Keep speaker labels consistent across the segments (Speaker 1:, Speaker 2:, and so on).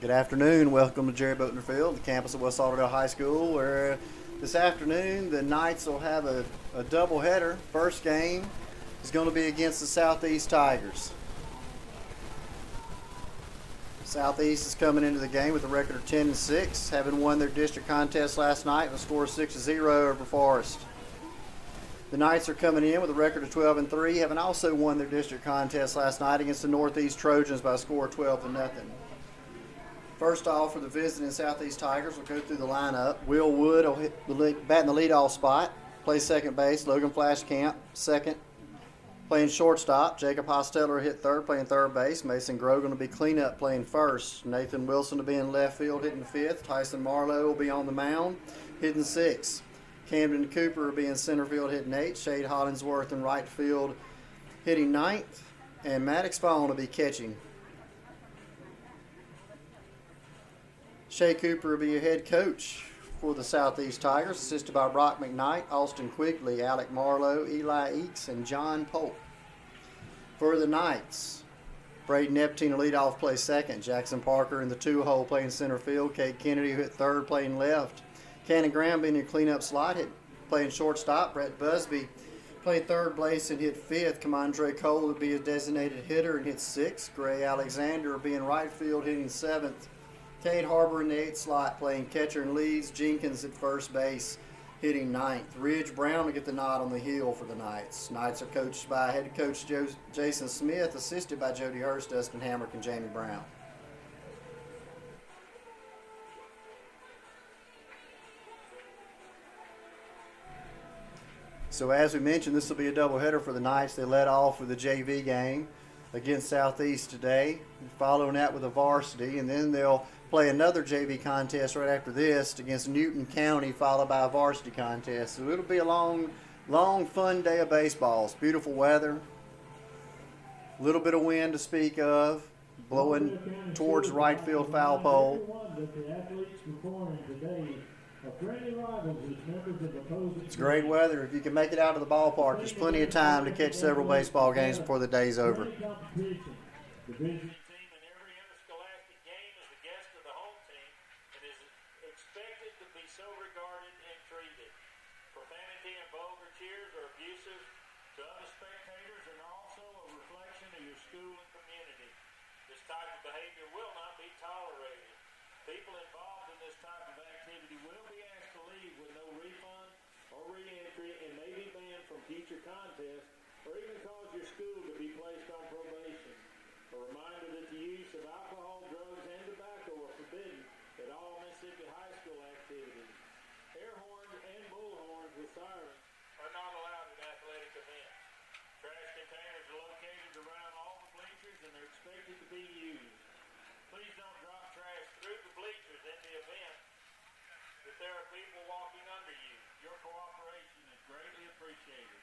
Speaker 1: Good afternoon. Welcome to Jerry Boatner Field, the campus of West Lauderdale High School, where this afternoon the Knights will have a doubleheader. First game is going to be against the Southeast Tigers. Southeast is coming into the game with a record of 10-6, having won their district contest last night with a score of 6-0 over Forest. The Knights are coming in with a record of 12-3, having also won their district contest last night against the Northeast Trojans by a score of 12-0. First off, for the visiting Southeast Tigers, we'll go through the lineup. Will Wood will bat in the leadoff spot, play second base. Logan Flashcamp, second, playing shortstop. Jacob Hosteller will hit third, playing third base. Mason Grogan will be cleanup, playing first. Nathan Wilson will be in left field, hitting fifth. Tyson Marlowe will be on the mound, hitting sixth. Camden Cooper will be in center field, hitting eighth. Shade Hollingsworth in right field, hitting ninth. And Maddox Vaughn will be catching. Shay Cooper will be your head coach for the Southeast Tigers, assisted by Brock McKnight, Austin Quigley, Alec Marlowe, Eli Eakes, and John Polk. For the Knights, Braden Epstein will lead off, play second. Jackson Parker in the two-hole, playing center field. Kate Kennedy will hit third, playing left. Cannon Graham being your cleanup slot, playing shortstop. Brett Busby playing third base and hit fifth. Kamandre Cole will be a designated hitter and hit sixth. Gray Alexander will be in right field, hitting seventh. Cade Harbor in the eighth slot, playing catcher and leads. Jenkins at first base, hitting ninth. Ridge Brown will get the nod on the hill for the Knights. Knights are coached by head coach Jason Smith, assisted by Jody Hurst, Dustin Hamrick, and Jamie Brown. So as we mentioned, this will be a doubleheader for the Knights. They led off with a JV game against Southeast today, following that with a varsity, and then they'll play another JV contest right after this against Newton County, followed by a varsity contest. So it'll be a long, fun day of baseball. It's beautiful weather, a little bit of wind to speak of, blowing towards the right field foul pole. It's great weather. If you can make it out to the ballpark, there's plenty of time to catch several baseball games before the day's over.
Speaker 2: Behavior will not be tolerated. People involved in this type of activity will be asked to leave with no refund or re-entry and may be banned from future contests or even cause your school to be placed on probation. A reminder that the use of alcohol, drugs, and tobacco are forbidden at all Mississippi high school activities. Air horns and bullhorns with sirens are not allowed at athletic events. Trash containers are located around all the bleachers and they're expected to be used. Please don't drop trash through the bleachers in the event that there are people walking under you. Your cooperation is greatly appreciated.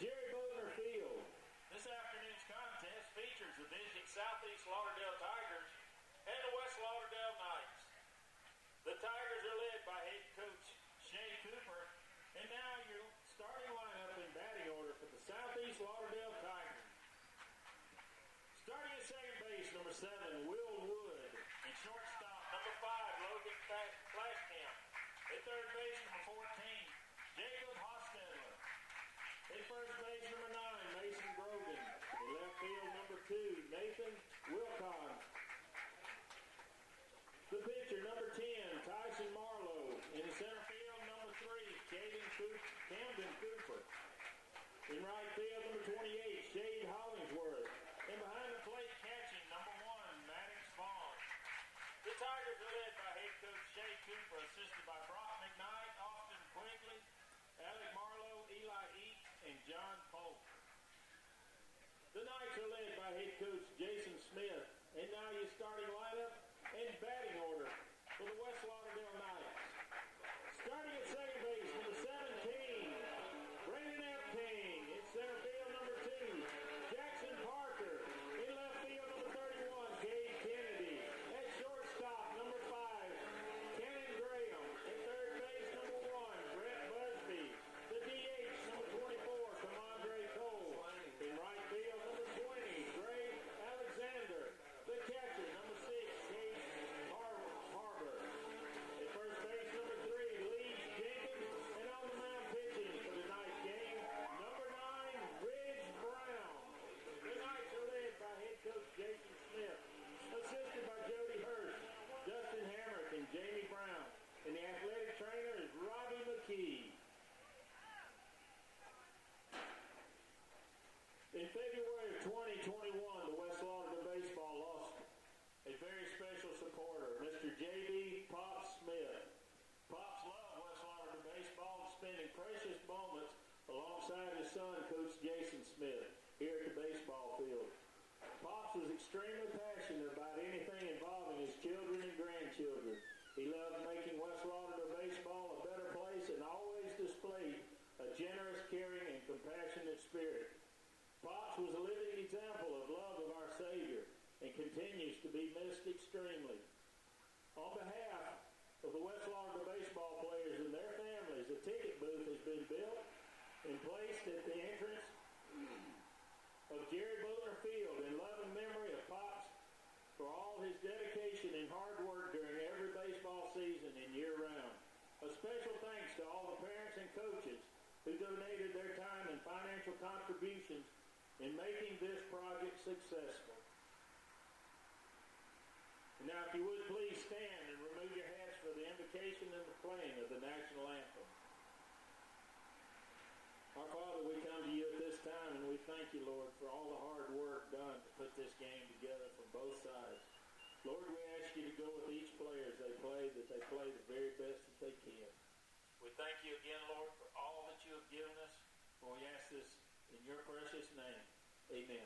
Speaker 2: Jerry Bodner Field. This afternoon's contest features the visiting Southeast Lauderdale Tigers and the West Lauderdale Knights. The Tigers are led by head coach Shay Cooper, and now your starting lineup in batting order for the Southeast Lauderdale Tigers. Starting at second base, number 7, Will Wood. And shortstop, number 5, Logan Flashcamp. At third base, number 14, Jacob Hostetler. At first base, number 9, Mason Grogan. In left field, number 2, Nathan Wilcox. The pitcher, number 10, Tyson Marlowe. In the center field, number 3, Camden Cooper. In right field, number 28, Shade Hollingsworth. And behind the plate, catching, number 1, Maddox Vaughn. The Tigers are led by head coach Shay Cooper, assisted by Brock McKnight, Austin Quigley, Alec Marlowe, Eli Eaton, and John Polk. The Knights are led by head coach Jason Smith. And now your starting lineup and batting order for the West Lauderdale Knights. Starting at second base, number 17, Barenaked King. In center field, number 2, Jackson Parker. In left field, number 31, Gabe Kennedy. At shortstop, number 5, Kennan Graham. At third base, number 1, Brett Busby. The DH, number 24, Kamandre Cole. In right field, number 20, Gray Alexander. The catcher, number 6, Kate Harbor. At first base, number 3, Lee Jenkins. And on the mound pitching for tonight's game, number 9, Ridge Brown. The Knights are led by head coach Jason Smith, assisted by Jody Hurst, Dustin Hamrick, and Jamie Brown. And the athletic trainer is Robbie McKee. In February of 2021, the West Lauderdale Baseball lost a very special supporter, Mr. J.B. Pop Smith. Pops loved West Lauderdale Baseball and spending precious moments alongside his son, Coach Jason Smith, here at the baseball field. Pops was extremely passionate about anything involving his children and grandchildren. He loved making West Lauderdale Baseball a better place and always displayed a generous, caring, and compassionate spirit. Pops was a living example of love of our Savior and continues to be missed extremely. On behalf of the West Lauderdale baseball players and their families, a ticket booth has been built and placed at the entrance of Jerry Bodner Field in loving memory of Pops for all his dedication and hard work during every baseball season and year-round. A special thanks to all the parents and coaches who donated their time and financial contributions in making this project successful. And now, if you would please stand and remove your hats for the invocation and the playing of the national anthem. Our Father, we come to you at this time, and we thank you, Lord, for all the hard work done to put this game together from both sides. Lord, we ask you to go with each player as they play, that they play the very best that they can. We thank you again, Lord, for all that you have given us, and we ask this in your precious name. Amen.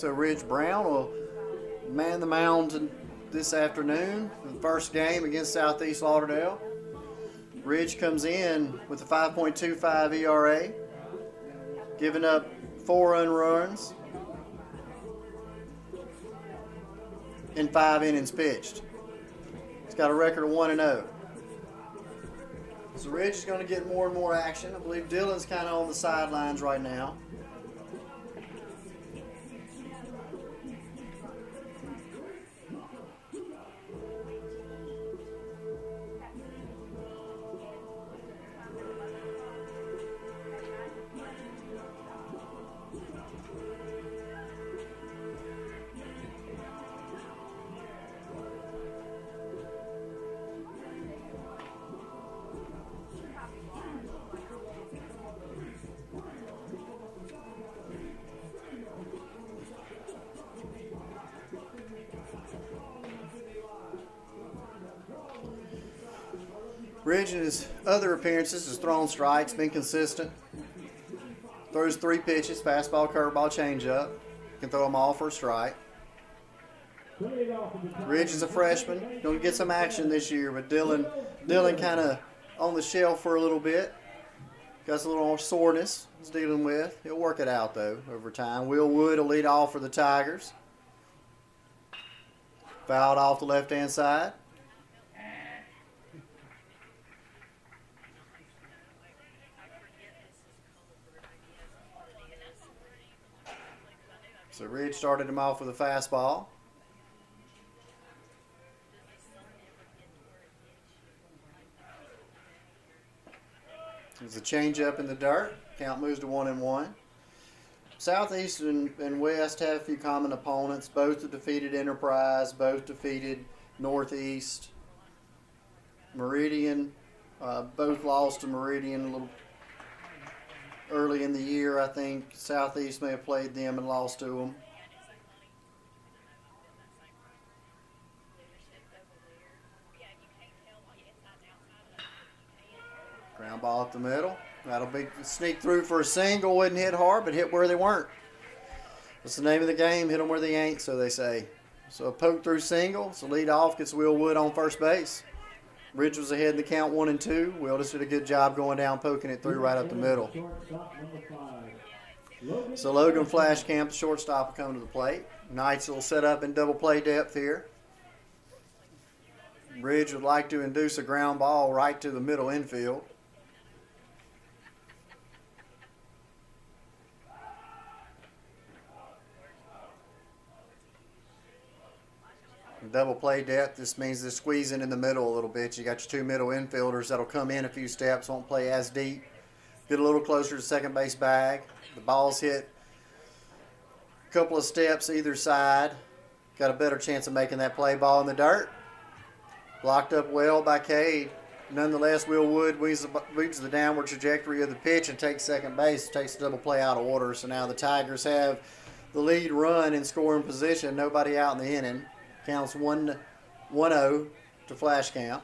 Speaker 1: So Ridge Brown will man the mound this afternoon for the first game against Southeast Lauderdale. Ridge comes in with a 5.25 ERA, giving up 4 earned runs in 5 innings pitched. It's got a record of 1-0. So Ridge is going to get more and more action. I believe Dylan's kind of on the sidelines right now. Ridge in his other appearances has thrown strikes, been consistent. Throws 3 pitches, fastball, curveball, changeup. Can throw them all for a strike. Ridge is a freshman, going to get some action this year, but Dylan kind of on the shelf for a little bit. Got a little more soreness he's dealing with. He'll work it out, though, over time. Will Wood will lead off for the Tigers. Fouled off the left-hand side. So Ridge started him off with a fastball. There's a changeup in the dirt. Count moves to 1-1. Southeast and West have a few common opponents. Both have defeated Enterprise. Both defeated Northeast. Meridian. Both lost to Meridian a little early in the year, I think. Southeast may have played them and lost to them. Ground ball up the middle. That'll be sneak through for a single. Wouldn't hit hard, but hit where they weren't. That's the name of the game. Hit them where they ain't, so they say. So a poke through single. So lead off gets Will Wood on first base. Ridge was ahead in the count 1-2. Will just did a good job going down, poking it through right up the middle. So Logan Flashcamp, the shortstop, will come to the plate. Knights will set up in double play depth here. Ridge would like to induce a ground ball right to the middle infield. Double play depth, this means they're squeezing in the middle a little bit. You got your 2 middle infielders that'll come in a few steps, won't play as deep. Get a little closer to second base bag. The ball's hit a couple of steps either side. Got a better chance of making that play. Ball in the dirt. Blocked up well by Cade. Nonetheless, Will Wood reads the downward trajectory of the pitch and takes second base. Takes the double play out of order. So now the Tigers have the lead run in scoring position. Nobody out in the inning. Counts 1-0 to Flashcamp.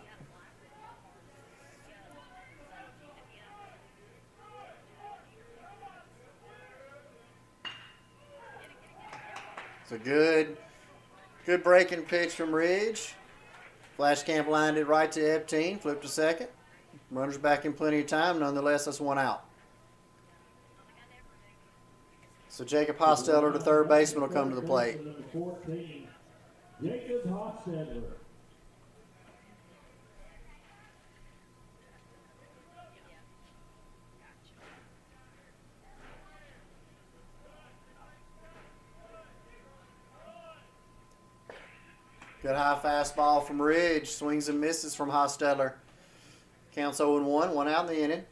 Speaker 1: It's a good breaking pitch from Ridge. Flashcamp lined it right to Epteen, flipped to second. Runners back in plenty of time. Nonetheless, that's 1 out. So Jacob Hosteller, the third baseman, will come to the plate.
Speaker 2: Jacob Hosteller.
Speaker 1: Good high fastball from Ridge. Swings and misses from Hosteller. Counts 0-1, 1 out in the inning.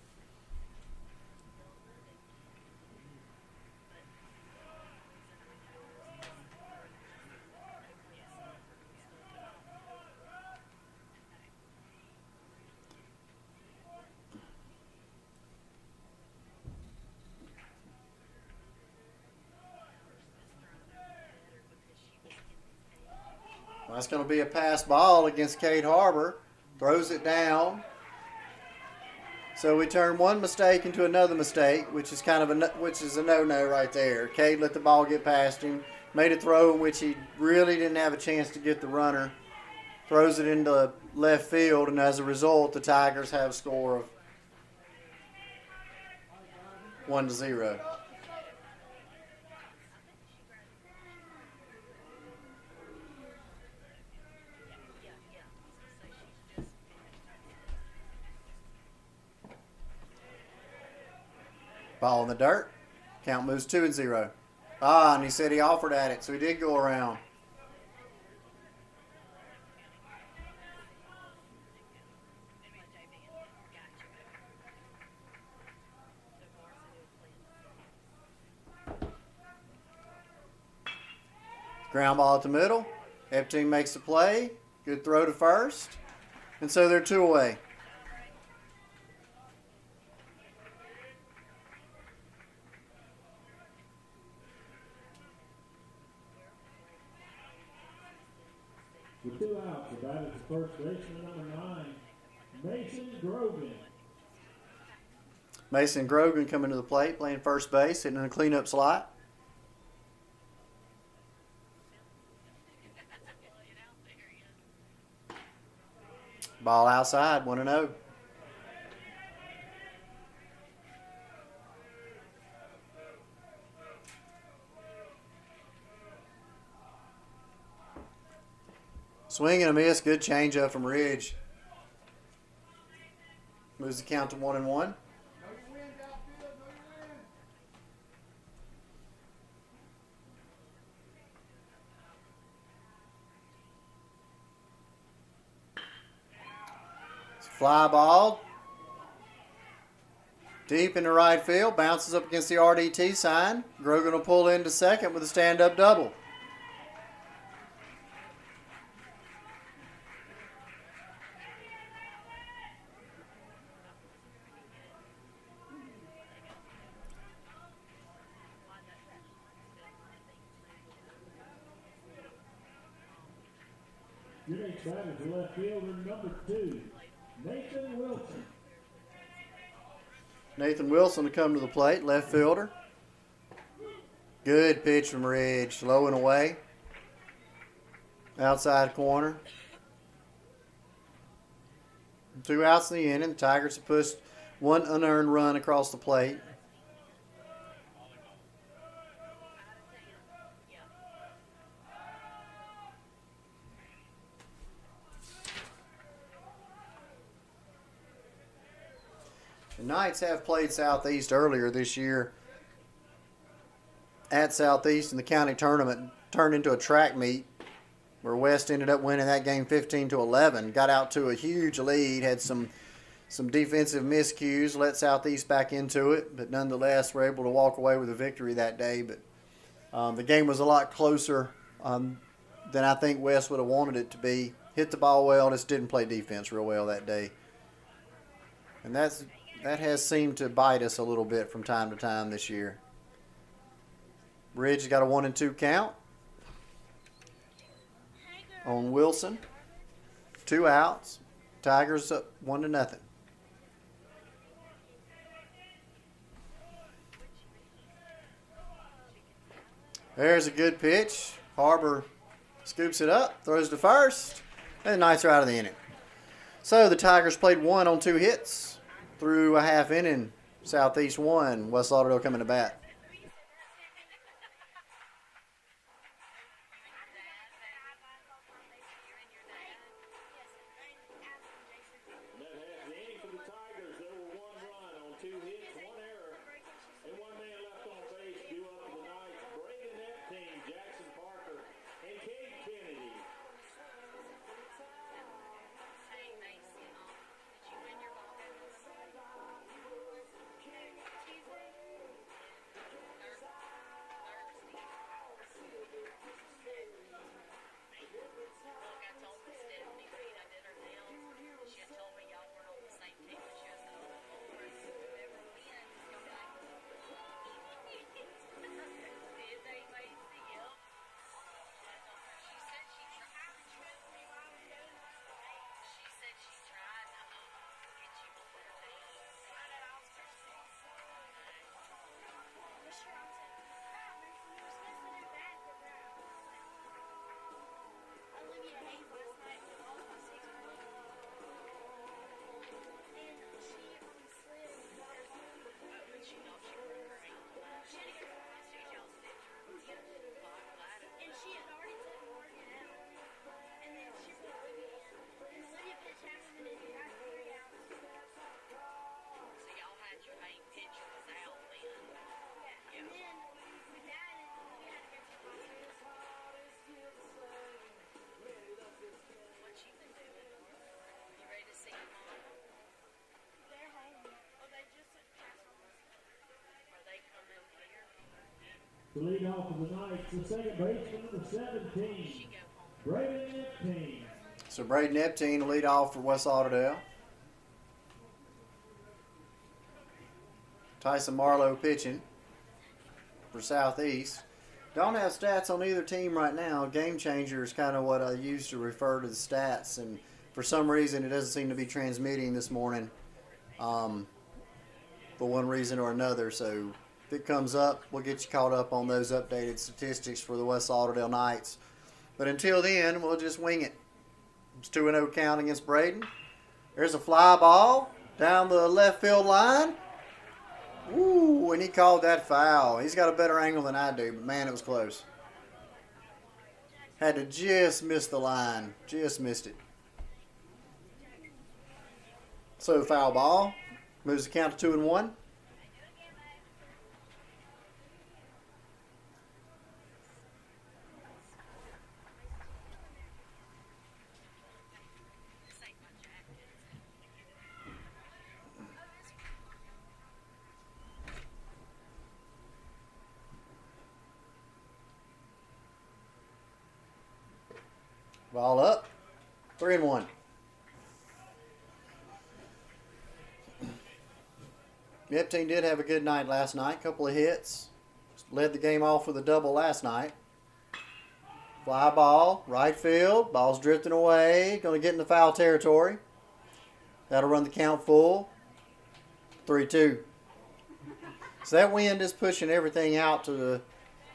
Speaker 1: That's going to be a pass ball against Cade Harbor. Throws it down. So we turn one mistake into another mistake, which is kind of a no-no right there. Cade let the ball get past him. Made a throw in which he really didn't have a chance to get the runner. Throws it into left field, and as a result, the Tigers have a score of 1-0. Ball in the dirt. Count moves 2-0. And he said he offered at it, so he did go around. Ground ball at the middle. Epting makes the play. Good throw to first. And so they're 2 away.
Speaker 2: With 2 outs, the bat is the first baseman, number 9, Mason Grogan.
Speaker 1: Mason Grogan coming to the plate, playing first base, hitting in a cleanup slot. Ball outside, 1-0. Swing and a miss, good changeup from Ridge. Moves the count to 1-1. Fly ball. Deep into right field. Bounces up against the RDT sign. Grogan will pull into second with a stand-up double.
Speaker 2: Your next batter is left fielder number 2, Nathan Wilson.
Speaker 1: Nathan Wilson to come to the plate, left fielder. Good pitch from Ridge, low and away. Outside corner. 2 outs in the inning. The Tigers have pushed 1 unearned run across the plate. The Knights have played Southeast earlier this year at Southeast in the county tournament. Turned into a track meet where West ended up winning that game 15-11. Got out to a huge lead, had some defensive miscues, let Southeast back into it, but nonetheless were able to walk away with a victory that day. But the game was a lot closer than I think West would have wanted it to be. Hit the ball well, just didn't play defense real well that day. And that has seemed to bite us a little bit from time to time this year. Ridge has got a 1-2 count on Wilson. 2 outs. Tigers up 1-0. There's a good pitch. Harbor scoops it up, throws to first, and the Knights are out of the inning. So the Tigers played 1 on 2 hits. Through a half inning, Southeast 1, West Lauderdale coming to bat.
Speaker 2: And that half the inning for the Tigers. There were 1 run on 2 hits, 1 error, and 1 man left on base due up to the Knights. Braden Epting, Jackson Parker, and Cade Kennedy. To lead off for the Knights, the second baseman, number 17, Barenaked.
Speaker 1: So Braden Epstein will lead off for West Lauderdale. Tyson Marlowe pitching for Southeast. Don't have stats on either team right now. Game changer is kind of what I use to refer to the stats, and for some reason it doesn't seem to be transmitting this morning for one reason or another. So if it comes up, we'll get you caught up on those updated statistics for the West Lauderdale Knights. But until then, we'll just wing it. It's 2-0 count against Braden. There's a fly ball down the left field line. Ooh, and he called that foul. He's got a better angle than I do, but man, it was close. Had to just miss the line. Just missed it. So foul ball. Moves the count to 2-1. Ball up. 3-1. Epstein did have a good night last night. Couple of hits. Led the game off with a double last night. Fly ball. Right field. Ball's drifting away. Going to get in the foul territory. That'll run the count full. 3-2. So that wind is pushing everything out to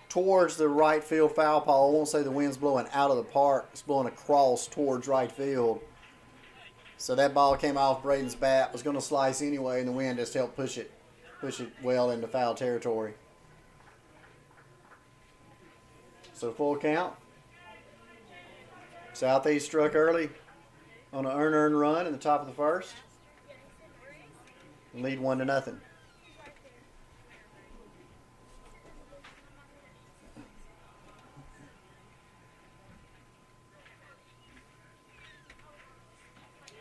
Speaker 1: towards the right field foul pole. I won't say the wind's blowing out of the park. It's blowing across towards right field. So that ball came off Braden's bat. Was going to slice anyway, and the wind just helped push it well into foul territory. So full count. Southeast struck early on an earn run in the top of the first. And lead 1-0.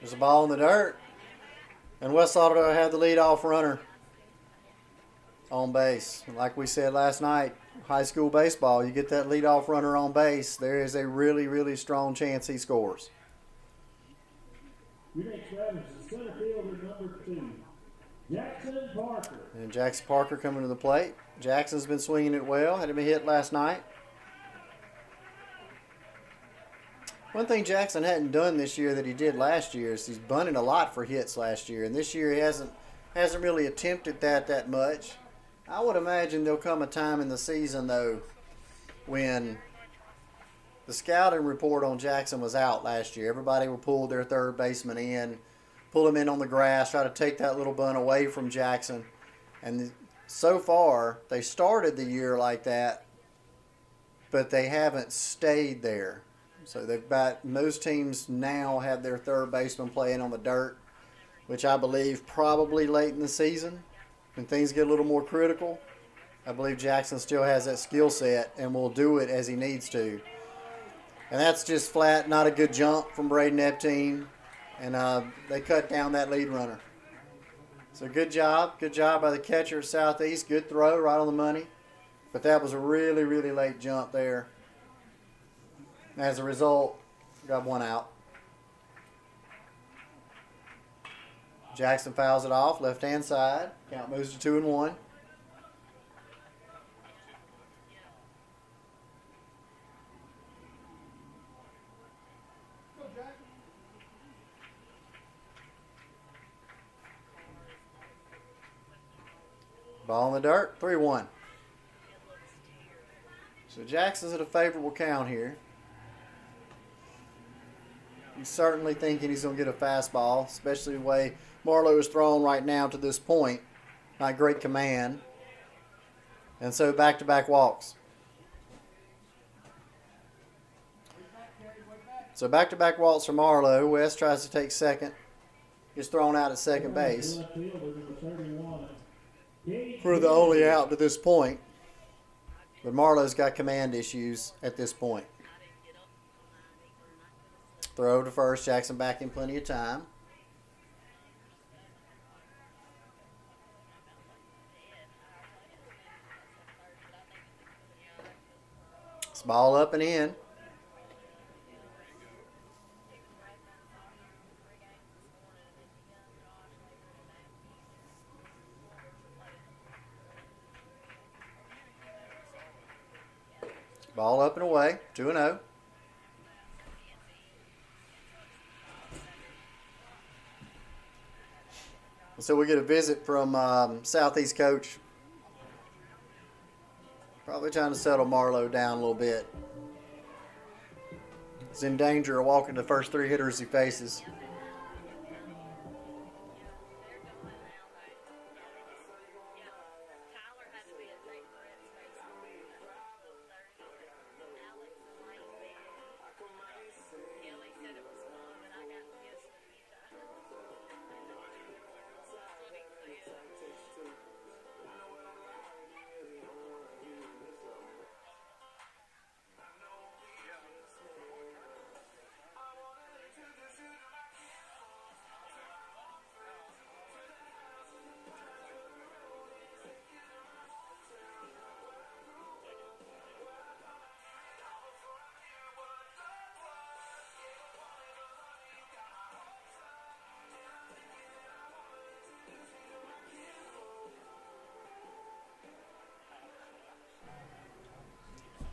Speaker 1: There's a ball in the dirt. And West Lauderdale had the leadoff runner on base. Like we said last night, high school baseball, you get that leadoff runner on base, there is a really, really strong chance he scores.
Speaker 2: Your next batter is center fielder number 2, Jackson Parker.
Speaker 1: And Jackson Parker coming to the plate. Jackson's been swinging it well. Had him a hit last night. One thing Jackson hadn't done this year that he did last year is he's bunted a lot for hits last year, and this year he hasn't really attempted that much. I would imagine there'll come a time in the season though when the scouting report on Jackson was out last year. Everybody will pull their third baseman in, pull him in on the grass, try to take that little bunt away from Jackson. And so far they started the year like that, but they haven't stayed there. So they've got, most teams now have their third baseman playing on the dirt, which I believe probably late in the season when things get a little more critical. I believe Jackson still has that skill set and will do it as he needs to. And that's just flat, not a good jump from Braden Epstein. And they cut down that lead runner. So good job by the catcher at Southeast. Good throw, right on the money. But that was a really, really late jump there. As a result, got one out. Jackson fouls it off, left-hand side. Count moves to 2-1. Ball in the dirt, 3-1. So Jackson's at a favorable count here. He's certainly thinking he's going to get a fastball, especially the way Marlowe is thrown right now to this point. Not great command. And so back-to-back walks. So back-to-back walks for Marlowe. West tries to take second. Gets thrown out at second base for the only out to this point. But Marlowe's got command issues at this point. Throw to first. Jackson back in plenty of time. It's ball up and in. Ball up and away, 2-0. So we get a visit from Southeast coach. Probably trying to settle Marlowe down a little bit. He's in danger of walking the first 3 hitters he faces.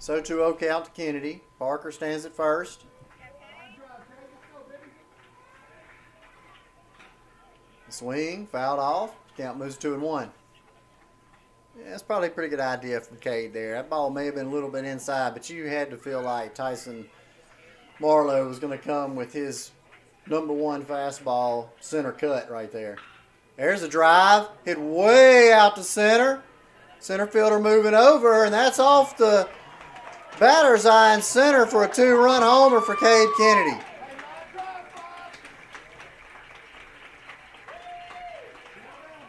Speaker 1: So 2-0 count to Kennedy. Parker stands at first. Swing, fouled off. Count moves 2-1. Yeah, that's probably a pretty good idea from Cade there. That ball may have been a little bit inside, but you had to feel like Tyson Marlowe was going to come with his #1 fastball center cut right there. There's a drive. Hit way out to center. Center fielder moving over, and that's off the batter's eye in center for a 2-run homer for Cade Kennedy.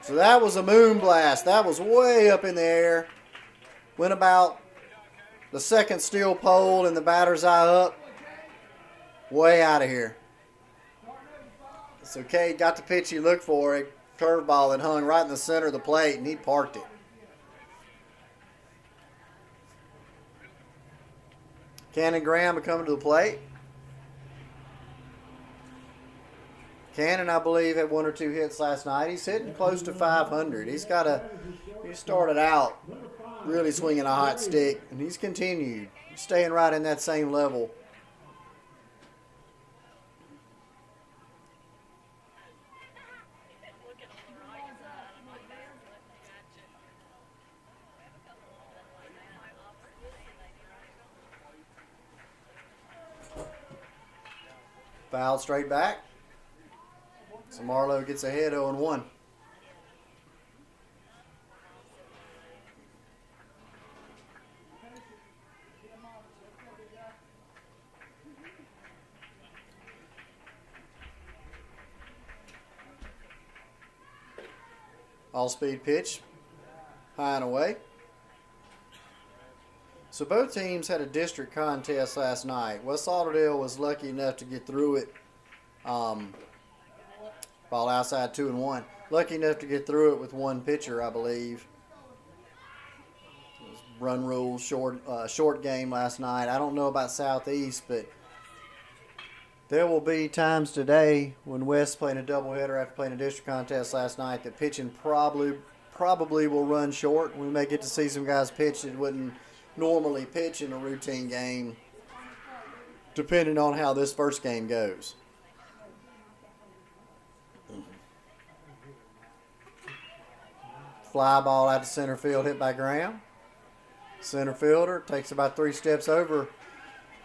Speaker 1: So that was a moon blast. That was way up in the air. Went about the second steel pole and the batter's eye up. Way out of here. So Cade got the pitch he looked for. A curveball that hung right in the center of the plate, and he parked it. Cannon Graham are coming to the plate. Cannon, I believe, had 1 or 2 hits last night. He's hitting close to 500. He started out really swinging a hot stick, and he's continued. He's staying right in that same level. Fouled straight back. So Marlowe gets ahead 0-1. All-speed pitch. High and away. So both teams had a district contest last night. West Lauderdale was lucky enough to get through it. Ball outside 2-1. Lucky enough to get through it with 1 pitcher, I believe. It was run rule, short game last night. I don't know about Southeast, but there will be times today when West playing a doubleheader after playing a district contest last night that pitching probably will run short. We may get to see some guys pitch that wouldn't normally pitch in a routine game, depending on how this first game goes. Fly ball out to center field, hit by Graham. Center fielder takes about 3 steps over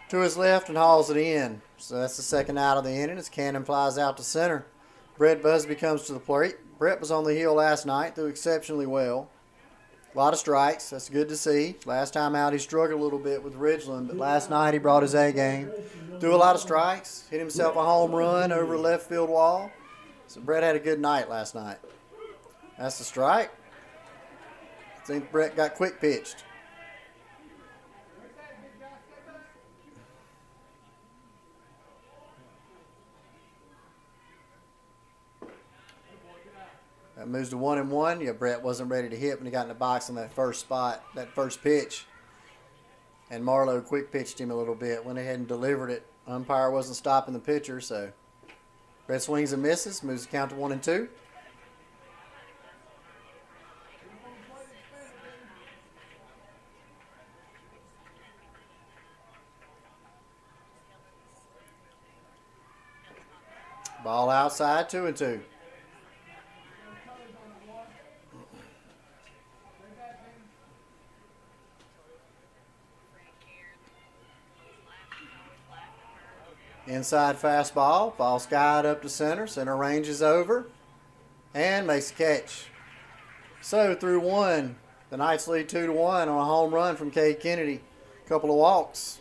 Speaker 1: to his left and hauls it in. So that's the second out of the inning as Cannon flies out to center. Brett Busby comes to the plate. Brett was on the hill last night, threw exceptionally well. A lot of strikes. That's good to see. Last time out, he struggled a little bit with Ridgeland, but last night he brought his A game. Threw a lot of strikes. Hit himself a home run over the left field wall. So Brett had a good night last night. That's the strike. I think Brett got quick pitched. That moves to 1-1. Yeah, Brett wasn't ready to hit when he got in the box on that first spot, that first pitch. And Marlowe quick pitched him a little bit. Went ahead and delivered it. Umpire wasn't stopping the pitcher, so red swings and misses. Moves the count to 1-2. Ball outside, 2-2. Inside fastball. Ball skied up to center. Center ranges over and makes a catch. So through one, the Knights lead 2-1 on a home run from Cade Kennedy. A couple of walks.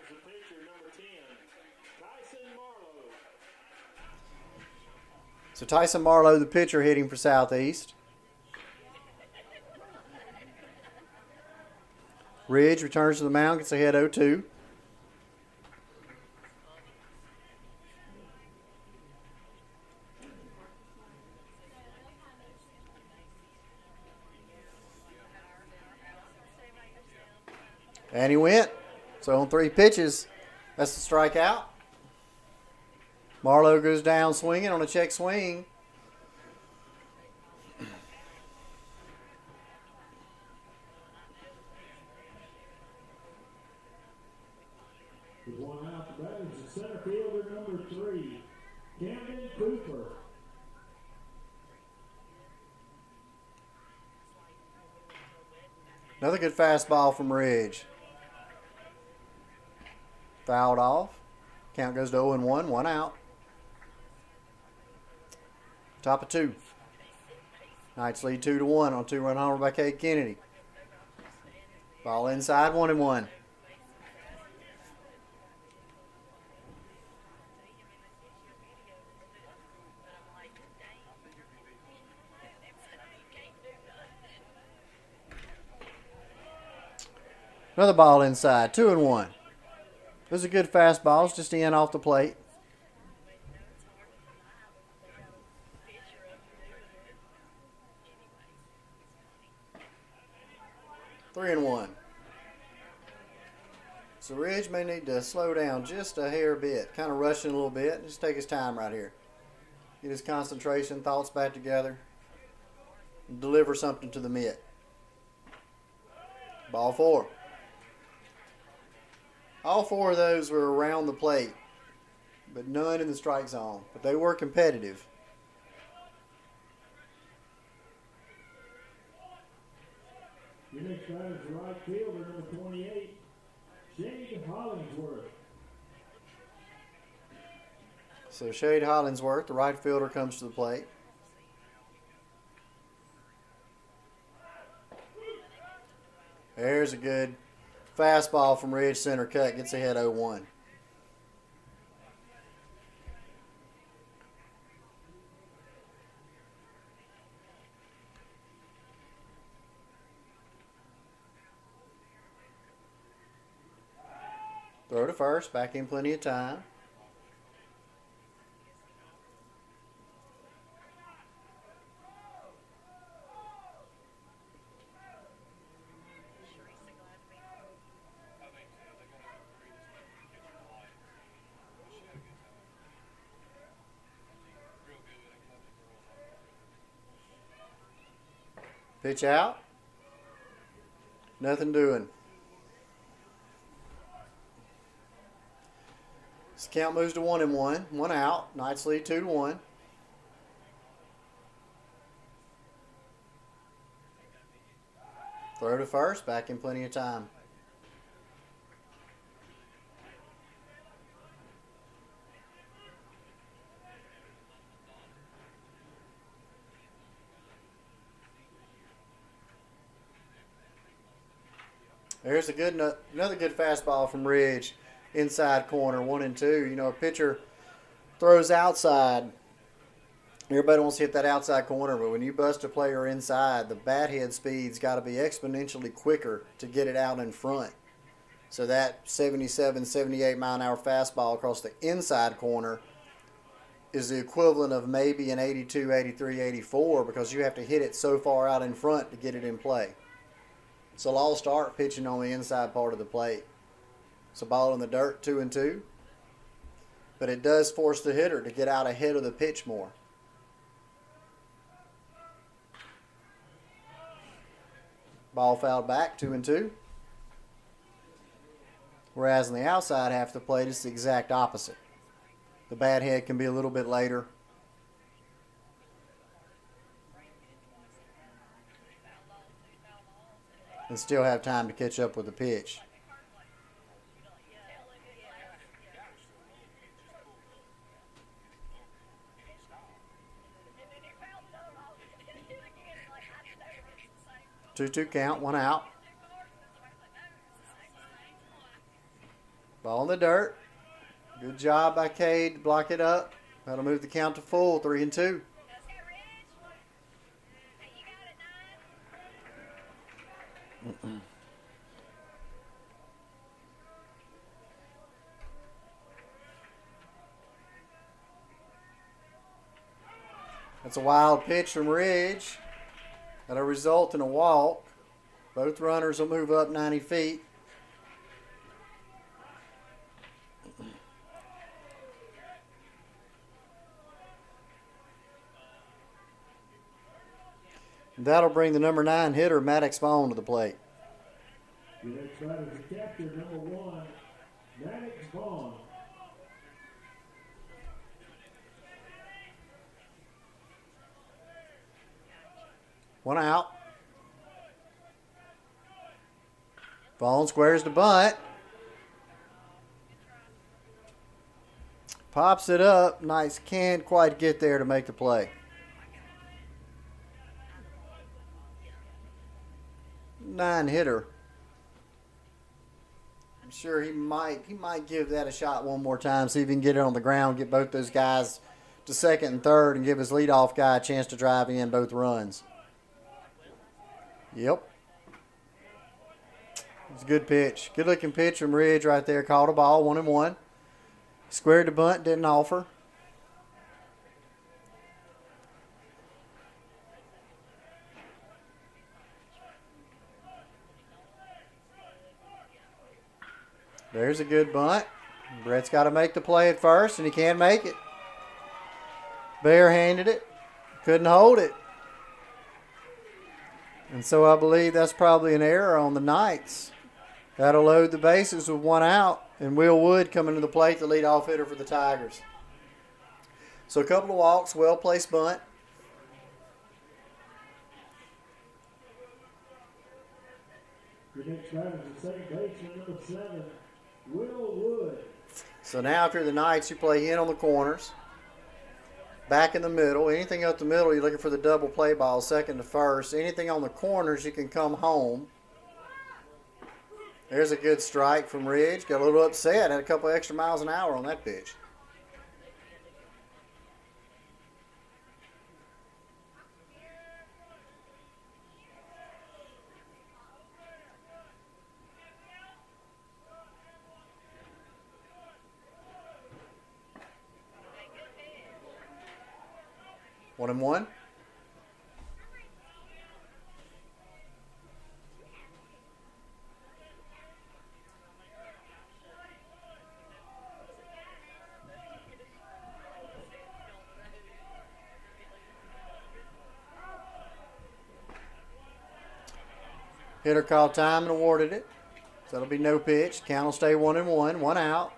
Speaker 2: The pitcher, number 10, Tyson Marlowe.
Speaker 1: So Tyson Marlowe, the pitcher, hitting for Southeast. Ridge returns to the mound, gets ahead 0-2. And he went. So on 3 pitches, that's the strikeout. Marlowe goes down swinging on a check swing.
Speaker 2: With one out, the batter is the center fielder, number 3, Camden Cooper.
Speaker 1: Another good fastball from Ridge. Fouled off. Count goes to 0-1, 1 out. Top of 2. Knights lead 2-1 on a 2-run homer by Cade Kennedy. Ball inside, 1-1. Another ball inside, 2-1. Those are good fastballs, just in off the plate. Three and 1. So Ridge may need to slow down just a hair bit, kind of rushing a little bit. Just take his time right here. Get his concentration, thoughts back together, and deliver something to the mitt. Ball 4. All 4 of those were around the plate, but none in the strike zone. But they were competitive.
Speaker 2: Your next batter is the right fielder, number 28, Shade Hollingsworth.
Speaker 1: So Shade Hollingsworth, the right fielder, comes to the plate. There's a good fastball from Ridge, center cut, gets ahead 0-1. Throw to first. Back in plenty of time. Pitch out. Nothing doing. This count moves to 1-1. 1 out. Knights lead 2-1. Throw to first. Back in plenty of time. There's another good fastball from Ridge. Inside corner, 1-2. You know, a pitcher throws outside. Everybody wants to hit that outside corner, but when you bust a player inside, the bat head speed's got to be exponentially quicker to get it out in front. So that 77, 78 mile an hour fastball across the inside corner is the equivalent of maybe an 82, 83, 84 because you have to hit it so far out in front to get it in play. So I'll start pitching on the inside part of the plate. So ball in the dirt, 2-2. But it does force the hitter to get out ahead of the pitch more. Ball fouled back, 2-2. Whereas on the outside half of the plate, it's the exact opposite. The bat head can be a little bit later. And still have time to catch up with the pitch. Two count, 1 out. Ball in the dirt. Good job by Cade to block it up. That'll move the count to full, 3-2. That's a wild pitch from Ridge. That'll result in a walk. Both runners will move up 90 feet. That'll bring the number 9 hitter, Maddox Vaughn, to the plate.
Speaker 2: Your next batter is the captain, number 1, Maddox Vaughn.
Speaker 1: One out. Vaughn squares the bunt. Pops it up. Knights can't quite get there to make the play. Nine hitter. I'm sure he might give that a shot one more time, see if he can get it on the ground, get both those guys to second and third, and give his leadoff guy a chance to drive in both runs. Yep. It's a good pitch. Good looking pitch from Ridge right there. Caught a ball, 1-1. Squared the bunt, didn't offer. There's a good bunt. Brett's got to make the play at first, and he can't make it. Barehanded it. Couldn't hold it. And so I believe that's probably an error on the Knights. That'll load the bases with 1 out, and Will Wood coming to the plate, the leadoff hitter for the Tigers. So a couple of walks, well-placed bunt.
Speaker 2: Your next batter is the second baseman, number 7, Will Wood.
Speaker 1: So now if you're the Knights, you play in on the corners. Back in the middle. Anything up the middle, you're looking for the double play ball, second to first. Anything on the corners, you can come home. There's a good strike from Ridge. Got a little upset. Had a couple extra miles an hour on that pitch. 1-1. Hitter called time and awarded it. So that'll be no pitch. Count will stay 1-1. 1 out.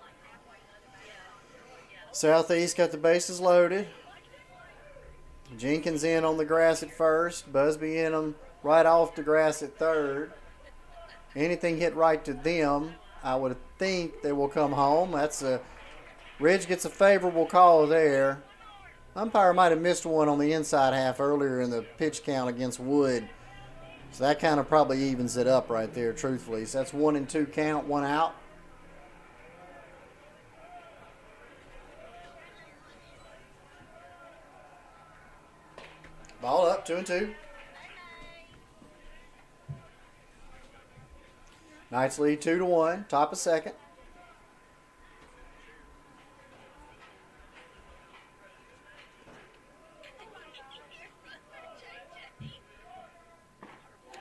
Speaker 1: Southeast got the bases loaded. Jenkins in on the grass at first. Busby in them right off the grass at third. Anything hit right to them, I would think they will come home. Ridge gets a favorable call there. Umpire might have missed one on the inside half earlier in the pitch count against Wood. So that kind of probably evens it up right there, truthfully. So that's 1-2 count, 1 out. Ball up, 2-2. Knights lead 2-1, top of second.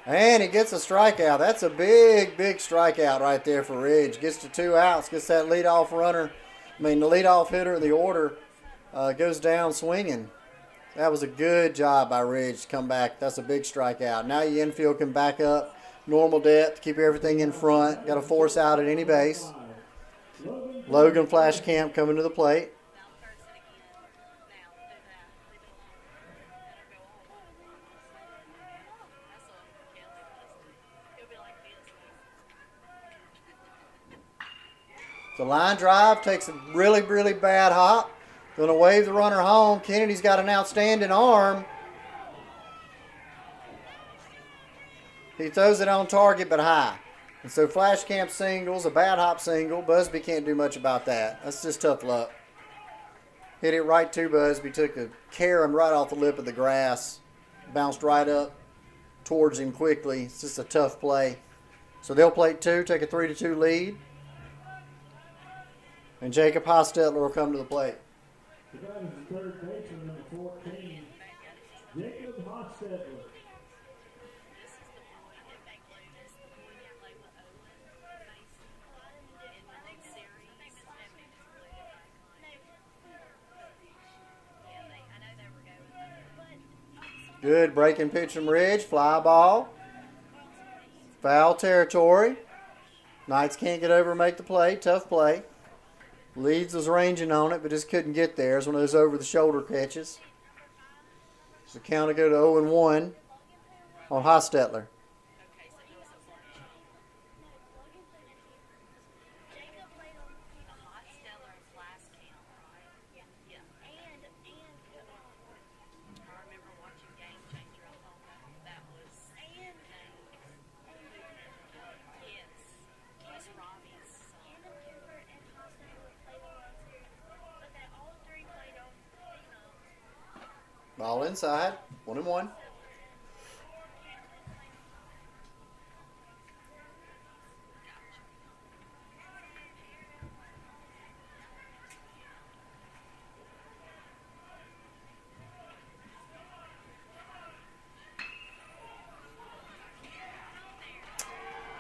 Speaker 1: And he gets a strikeout. That's a big, big strikeout right there for Ridge. Gets to 2 outs. Gets that leadoff runner. The leadoff hitter of the order goes down swinging. That was a good job by Ridge to come back. That's a big strikeout. Now your infield can back up. Normal depth. Keep everything in front. Got to force out at any base. Logan Flashcamp coming to the plate. The line drive takes a really, really bad hop. Going to wave the runner home. Kennedy's got an outstanding arm. He throws it on target but high. And so Flashcamp singles, a bad hop single. Busby can't do much about that. That's just tough luck. Hit it right to Busby. Took a carom right off the lip of the grass. Bounced right up towards him quickly. It's just a tough play. So they'll plate 2, take a 3-2 lead. And Jacob Hostetler will come to the plate.
Speaker 2: The guy is the third baseman, number 14, Jacob Hostetler.
Speaker 1: Good breaking pitch from Ridge. Fly ball. Foul territory. Knights can't get over and make the play. Tough play. Leeds was ranging on it, but just couldn't get there. It's one of those over-the-shoulder catches. So the count will go to 0-1 on Hostetler. Ball inside, 1-1.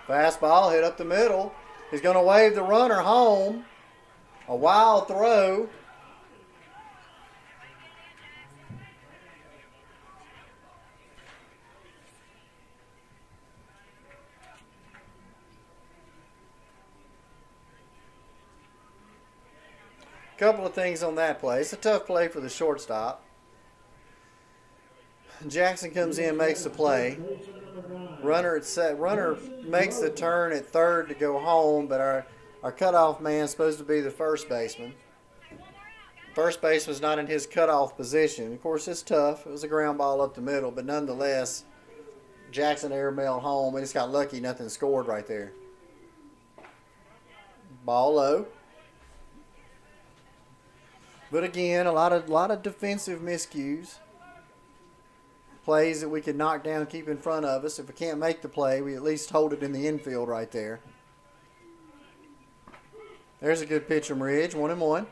Speaker 1: Fastball hit up the middle. He's going to wave the runner home. A wild throw. Couple of things on that play. It's a tough play for the shortstop. Jackson comes in, makes the play. Runner makes the turn at third to go home, but our cutoff man's supposed to be the first baseman. First baseman's not in his cutoff position. Of course, it's tough. It was a ground ball up the middle, but nonetheless, Jackson airmailed home. He just got lucky, nothing scored right there. Ball low. But again, a lot of defensive miscues. Plays that we could knock down, keep in front of us. If we can't make the play, we at least hold it in the infield right there. There's a good pitch from Ridge, 1-1.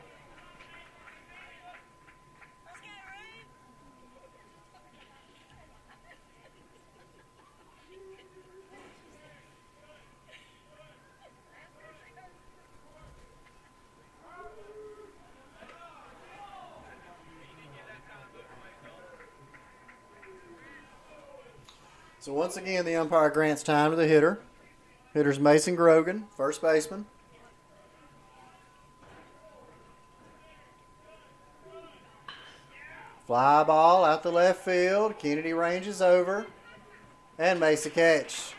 Speaker 1: So once again, the umpire grants time to the hitter. Hitter's Mason Grogan, first baseman. Fly ball out the left field. Kennedy ranges over and makes the catch.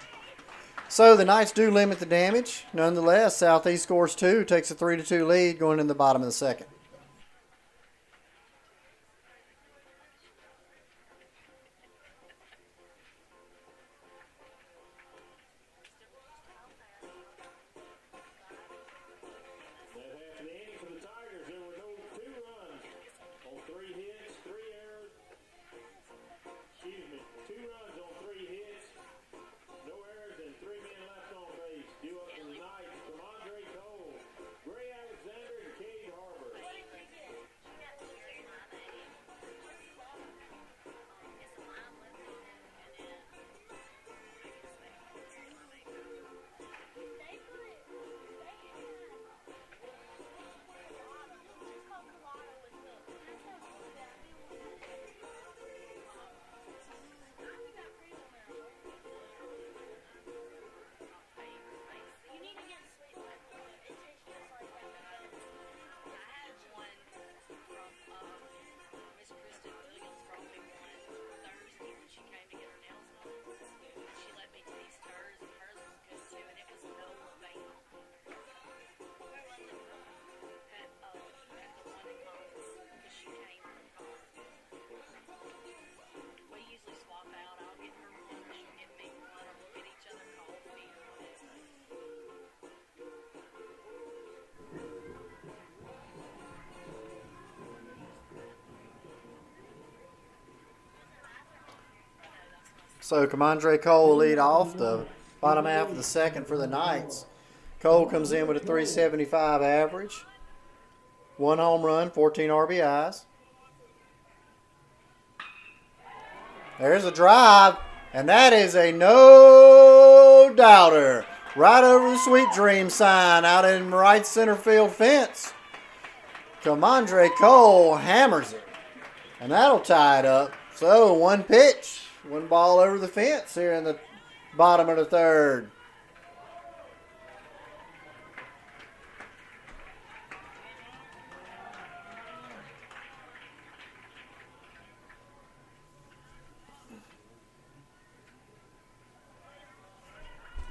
Speaker 1: So the Knights do limit the damage. Nonetheless, Southeast scores 2, takes a 3-2 lead going in the bottom of the second. So Commandre Cole will lead off the bottom half of the second for the Knights. Cole comes in with a .375 average. 1 home run, 14 RBIs. There's a drive, and that is a no-doubter. Right over the Sweet Dream sign out in right center field fence. Commandre Cole hammers it, and that'll tie it up. So 1 pitch. 1 ball over the fence here in the bottom of the third.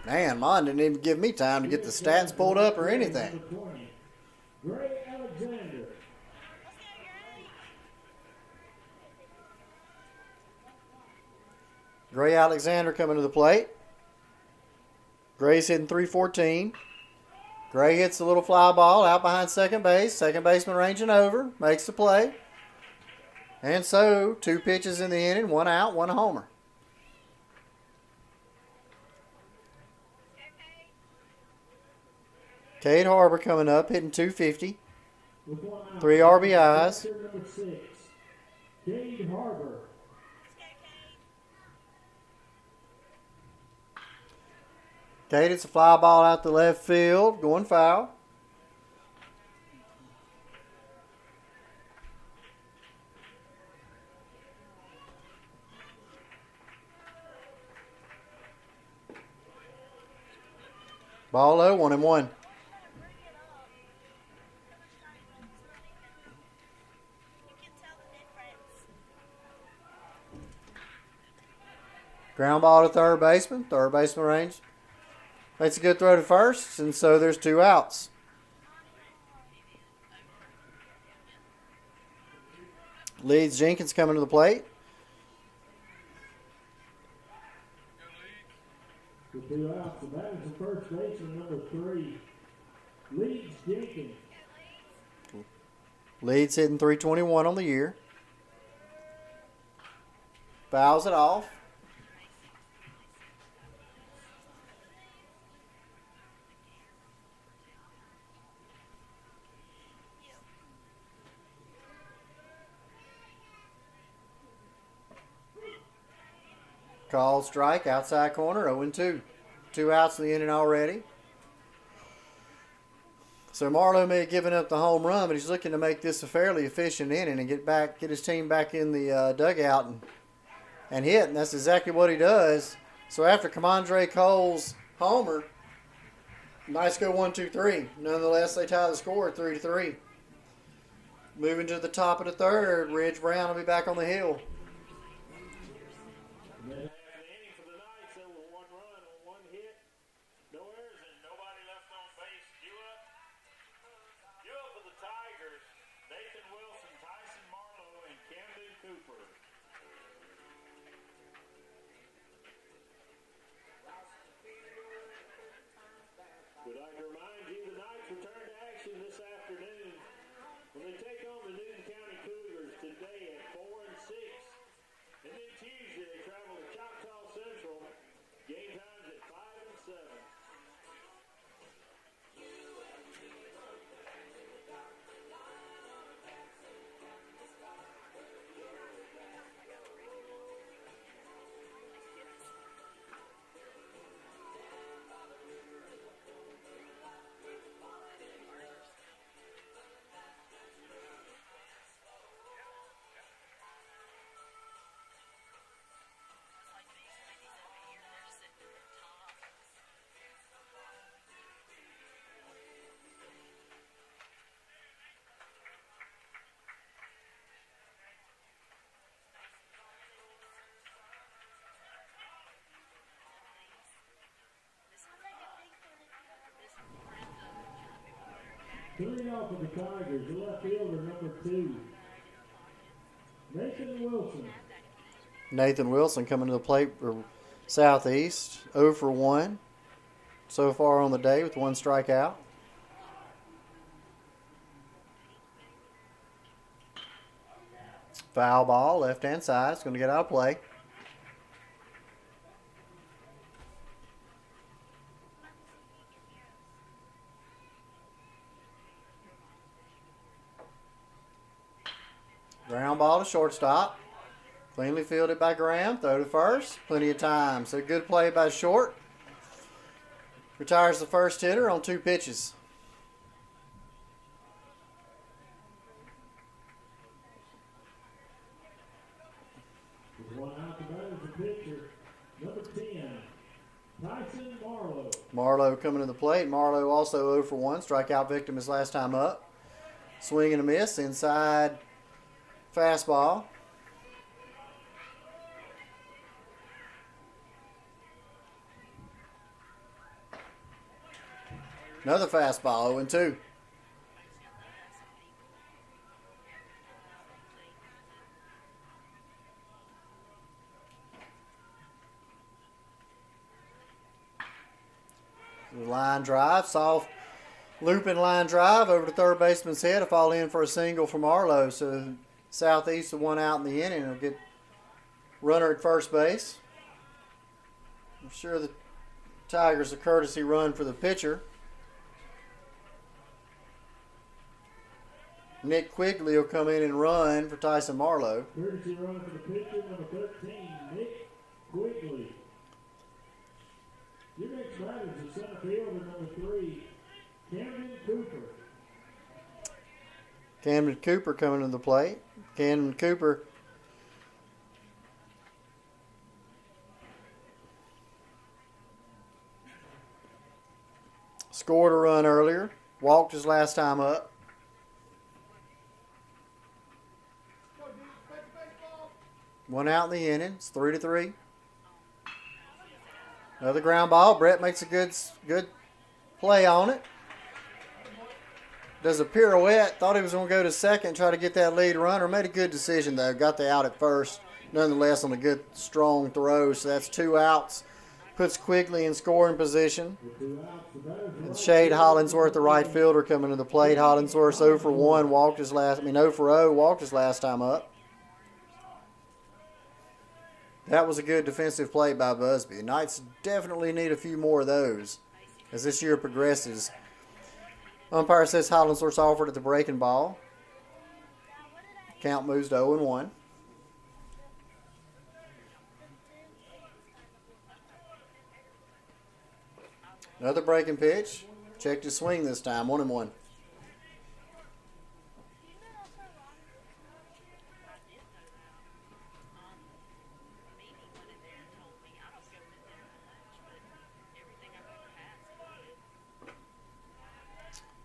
Speaker 1: Man, mine didn't even give me time to get the stats pulled up or anything. Gray Alexander coming to the plate. Gray's hitting .314. Gray hits the little fly ball out behind second base. Second baseman ranging over. Makes the play. And so, 2 pitches in the inning. 1 out, 1 homer. Cade Harbor coming up, hitting .250. 3 RBIs.
Speaker 2: Cade Harbor.
Speaker 1: Cade hits a fly ball out the left field, going foul. Ball low, 1-1. Ground ball to third baseman. Third baseman range. Makes a good throw to first, and so there's 2 outs. Leeds Jenkins coming to the plate.
Speaker 2: The 2 outs. The batter is the first baseman, number 3, Leeds Jenkins.
Speaker 1: Leeds hitting .321 on the year. Fouls it off. Called strike, outside corner, 0-2. 2 outs in the inning already. So Marlowe may have given up the home run, but he's looking to make this a fairly efficient inning and get his team back in the dugout and and hit, and that's exactly what he does. So after Commandre Cole's homer, Knights go 1-2-3. Nonetheless, they tie the score 3-3. Moving to the top of the third, Ridge Brown will be back on the hill.
Speaker 2: And then half an inning for the Knights. There was 1 run on 1 hit. No errors and nobody left on base. Due up for the Tigers. Nathan Wilson, Tyson Marlowe, and Camden Cooper. We'd like to remind you the Knights return to action this afternoon when they take on the Newton County Cougars today at 4 and 6. And then Tuesday they travel to Choctaw Central. Game times at 5 and 7. Leading off for the Tigers, the left fielder, number 2, Nathan Wilson.
Speaker 1: Nathan Wilson coming to the plate for Southeast, 0 for 1 so far on the day with 1 strikeout. Foul ball, left-hand side. It's going to get out of play. Ground ball to shortstop. Cleanly fielded by Graham. Throw to first. Plenty of time. So good play by Short. Retires the first hitter on 2 pitches.
Speaker 2: One out the bat is the pitcher, number 10, Tyson Marlowe.
Speaker 1: Marlowe coming to the plate. Marlowe also 0 for 1. Strikeout victim his last time up. Swing and a miss. Inside fastball. Another fastball, 0-2. Line drive, soft looping line drive over to third baseman's head. A fall in for a single from Marlowe. So Southeast with 1 out in the inning. It'll get runner at first base. I'm sure the Tigers a courtesy run for the pitcher. Nick Quigley will come in and run for Tyson Marlowe.
Speaker 2: Courtesy run for the pitcher, number 13, Nick Quigley. Your next batter is the center fielder, number 3, Camden Cooper.
Speaker 1: Camden Cooper coming to the plate. Camden Cooper scored a run earlier. Walked his last time up. One out in the inning. It's 3-3. Another ground ball. Brett makes a good play on it. Does a pirouette. Thought he was going to go to second, try to get that lead runner. Made a good decision, though. Got the out at first. Nonetheless, on a good, strong throw. So that's 2 outs. Puts Quigley in scoring position. And Shade Hollingsworth, the right fielder, coming to the plate. Hollingsworth 0 for 1. 0 for 0. Walked his last time up. That was a good defensive play by Busby. The Knights definitely need a few more of those as this year progresses. Umpire says Hollingsworth's offered at the breaking ball. Count moves to 0-1. Another breaking pitch. Checked his swing this time. 1-1.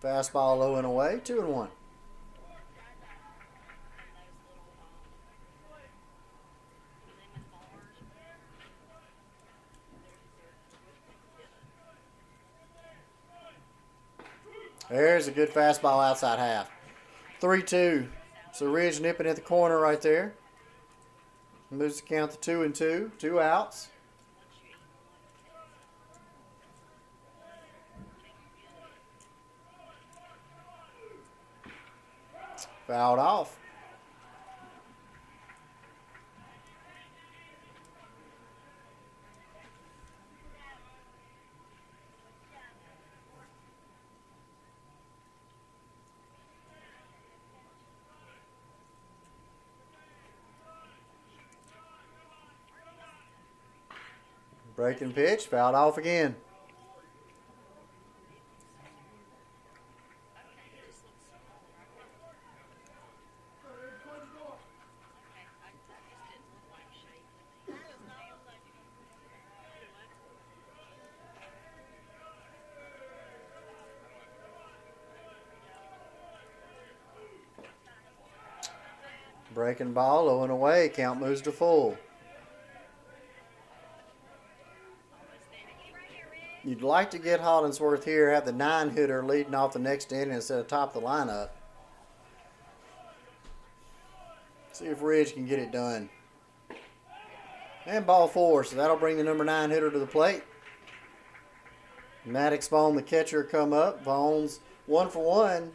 Speaker 1: Fastball low and away, 2-1. There's a good fastball outside half. 3-2. So Ridge nipping at the corner right there. Moves the count to 2-2. 2 outs. Fouled off. Breaking pitch, fouled off again. Breaking ball, low and away, count moves to full. You'd like to get Hollingsworth here, have the 9-hitter leading off the next inning instead of top of the lineup. See if Ridge can get it done. And ball 4, so that'll bring the number 9 hitter to the plate. Maddox Vaughn, the catcher, come up. Vaughn's 1 for 1.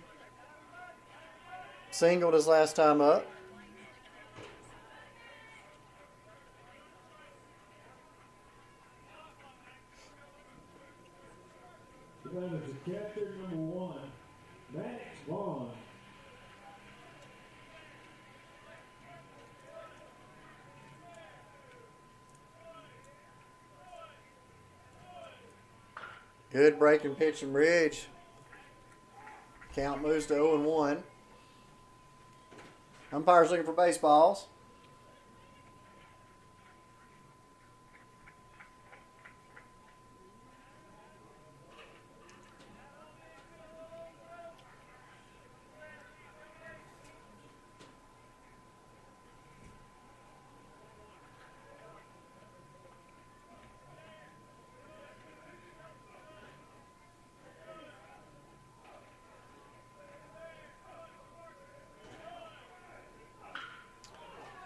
Speaker 1: Singled his last time up.
Speaker 2: That is the catcher number 1, Max Vaughn.
Speaker 1: Good breaking pitch from Ridge. Count moves to 0-1. Umpire's looking for baseballs.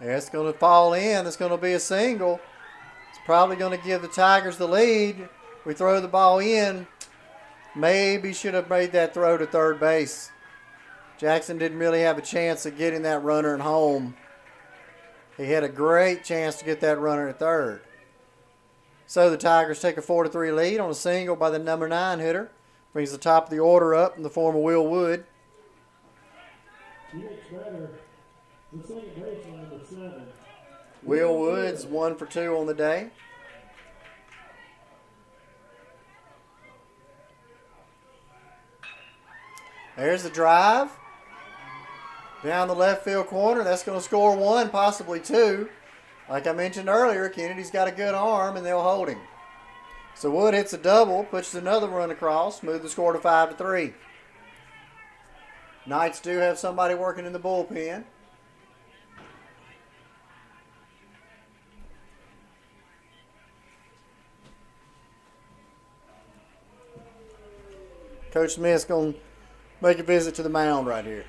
Speaker 1: It's going to fall in. It's going to be a single. It's probably going to give the Tigers the lead. We throw the ball in. Maybe should have made that throw to third base. Jackson didn't really have a chance of getting that runner at home. He had a great chance to get that runner at third. So the Tigers take a 4-3 lead on a single by the number 9 hitter. Brings the top of the order up in the form of Will Wood.
Speaker 2: The second baseman, number 7.
Speaker 1: Will Woods 1 for 2 on the day. There's the drive. Down the left field corner. That's going to score 1, possibly 2. Like I mentioned earlier, Kennedy's got a good arm and they'll hold him. So Wood hits a double, pushes another run across, move the score to 5-3. Knights do have somebody working in the bullpen. Coach Smith's going to make a visit to the mound right here.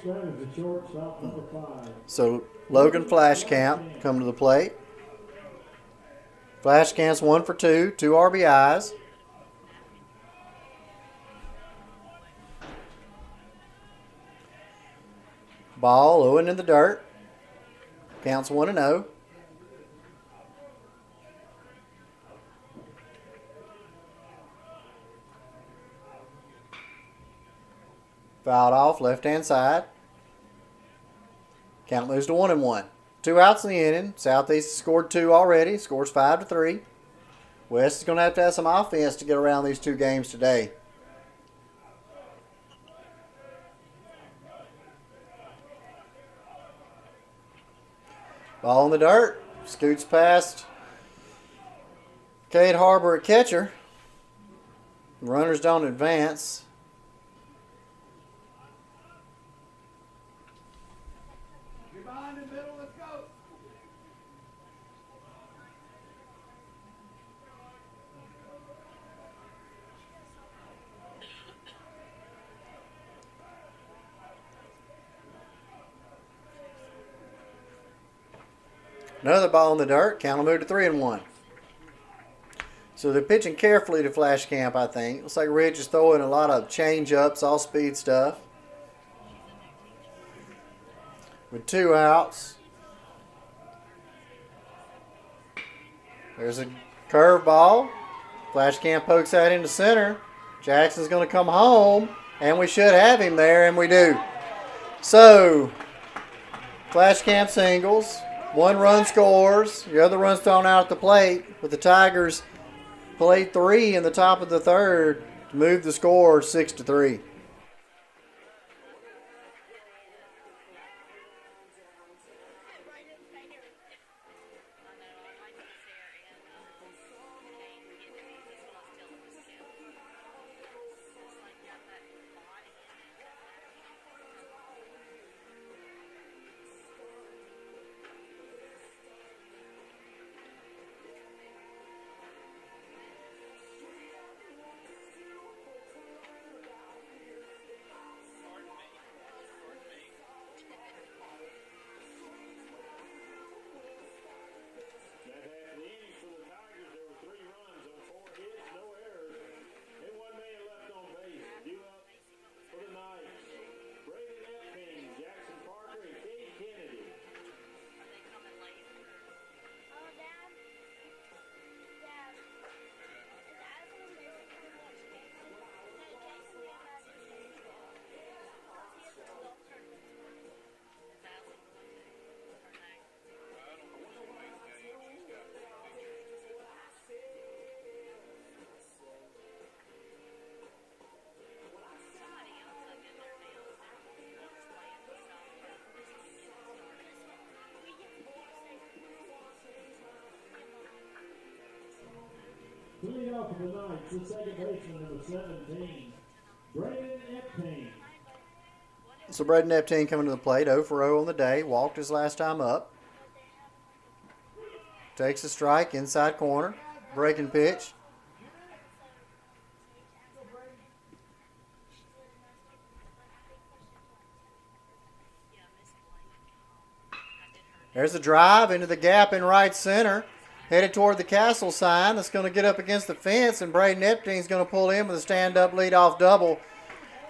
Speaker 2: The shortstop, number 5.
Speaker 1: So Logan Flashcamp come to the plate. Flashcamp's 1 for 2, 2 RBIs. Ball owing in the dirt. Counts 1-0. Fouled off left-hand side. Count moves to 1-1. 2 outs in the inning. Southeast has scored 2 already. Scores 5-3. West is going to have some offense to get around these 2 games today. Ball in the dirt. Scoots past Cade Harbor at catcher. Runners don't advance.
Speaker 2: You're behind in the middle, let's go.
Speaker 1: Another ball in the dirt. Count will move to 3-1. So they're pitching carefully to Flash Camp, I think. Looks like Rich is throwing a lot of change-ups, all-speed stuff. With 2 outs. There's a curveball. Flash Camp pokes that into center. Jackson's going to come home, and we should have him there, and we do. So, Flash Camp singles. 1 run scores. The other run's thrown out at the plate, but the Tigers played 3 in the top of the 3rd to move the score 6-3.
Speaker 2: Leading off of the ninth, the second baseman, number 17, Barenaked.
Speaker 1: So Braden Epstein coming to the plate, 0 for 0 on the day. Walked his last time up. Takes a strike, inside corner. Breaking pitch. There's a drive into the gap in right center. Headed toward the castle sign. That's going to get up against the fence, and Braden Epstein's going to pull in with a stand-up leadoff double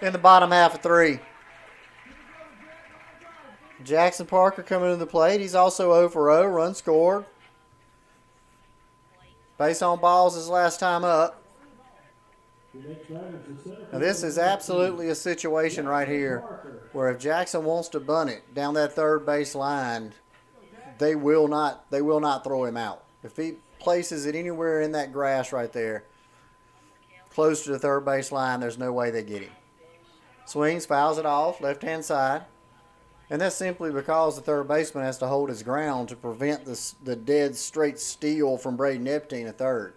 Speaker 1: in the bottom half of 3. Jackson Parker coming to the plate. He's also 0 for 0. Run scored. Base on balls his last time up. Now this is absolutely a situation right here where if Jackson wants to bunt it down that third base line, they will not throw him out. If he places it anywhere in that grass right there, close to the third base line, there's no way they get him. Swings, fouls it off, left-hand side. And that's simply because the third baseman has to hold his ground to prevent the dead straight steal from Braden Epstein at third.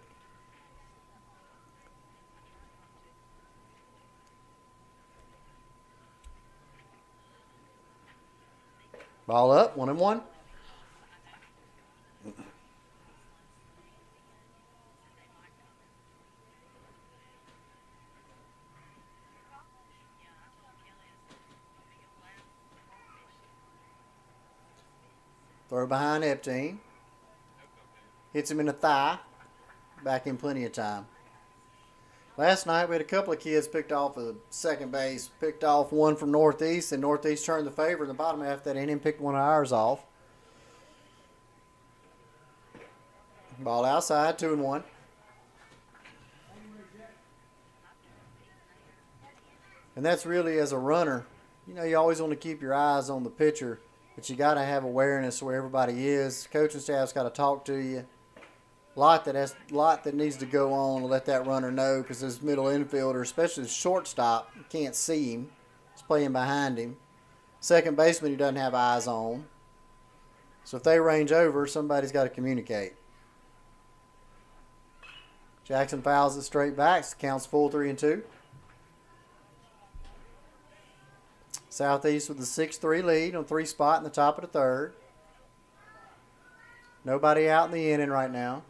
Speaker 1: Ball up, 1-1. Throw behind Epstein. Hits him in the thigh. Back in plenty of time. Last night we had a couple of kids picked off of second base. Picked off one from Northeast, and Northeast turned the favor in the bottom half of that inning, picked one of ours off. Ball outside, 2-1. And that's really, as a runner, you know, you always want to keep your eyes on the pitcher, but you got to have awareness where everybody is. Coaching staff's got to talk to you. Lot that needs to go on to let that runner know, because his middle infielder, especially the shortstop, you can't see him. He's playing behind him. Second baseman, he doesn't have eyes on. So if they range over, somebody's got to communicate. Jackson fouls it straight back. Counts full 3-2. Southeast with the 6-3 lead on 3 spot in the top of the third. Nobody out in the inning right now.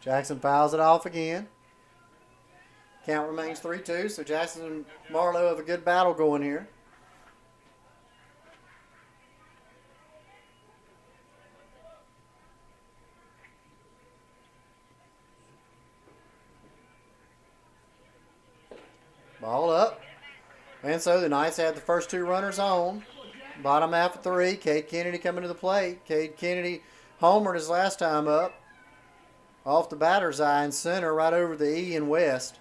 Speaker 1: Jackson fouls it off again. Count remains 3-2, so Jackson and Marlowe have a good battle going here. Ball up. And so the Knights had the first 2 runners on. Bottom half of 3. Cade Kennedy coming to the plate. Cade Kennedy homered his last time up. Off the batter's eye in center, right over the E in west.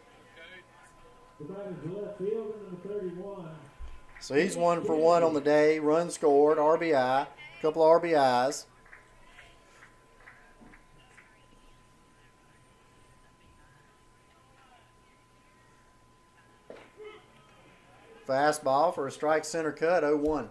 Speaker 1: So he's 1 for 1 on the day. Run scored, RBI, a couple of RBIs. Fastball for a strike center cut, 0-1.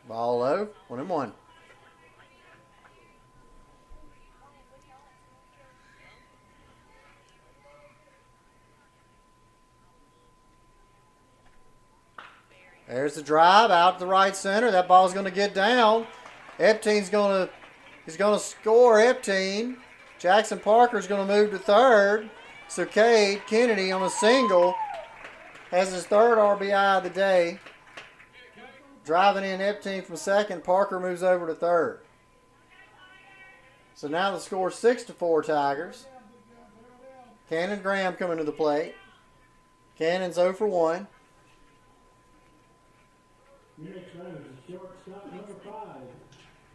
Speaker 1: Ball low, 1-1. There's the drive out to the right center. That ball's going to get down. Epteen's going to score. Epteen. Jackson Parker's going to move to third. So Cade Kennedy on a single has his 3rd RBI of the day. Driving in Epteen from second. Parker moves over to third. So now the score 6-4 Tigers. Cannon Graham coming to the plate. Cannon's 0 for 1.
Speaker 2: Next runner is shortstop number 5,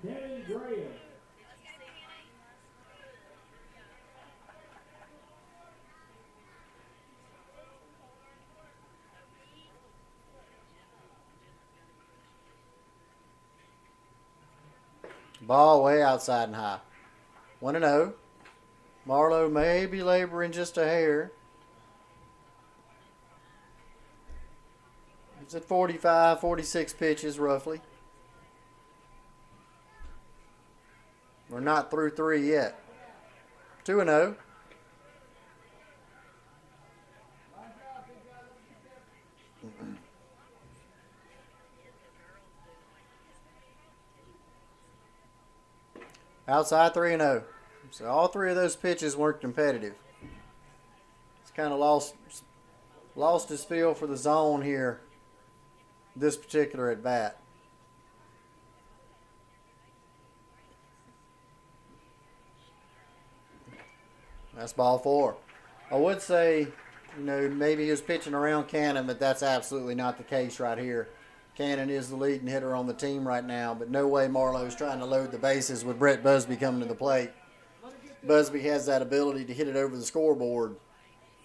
Speaker 2: Cannon Graham.
Speaker 1: Ball way outside and high. 1-0. Marlowe may be laboring just a hair. It's at 45, 46 pitches roughly. We're not through 3 yet. 2-0. Outside 3-0. So all 3 of those pitches weren't competitive. It's kind of lost his feel for the zone here. This particular at bat. That's ball 4. I would say, you know, maybe he was pitching around Cannon, but that's absolutely not the case right here. Cannon is the leading hitter on the team right now, but no way Marlowe's trying to load the bases with Brett Busby coming to the plate. Busby has that ability to hit it over the scoreboard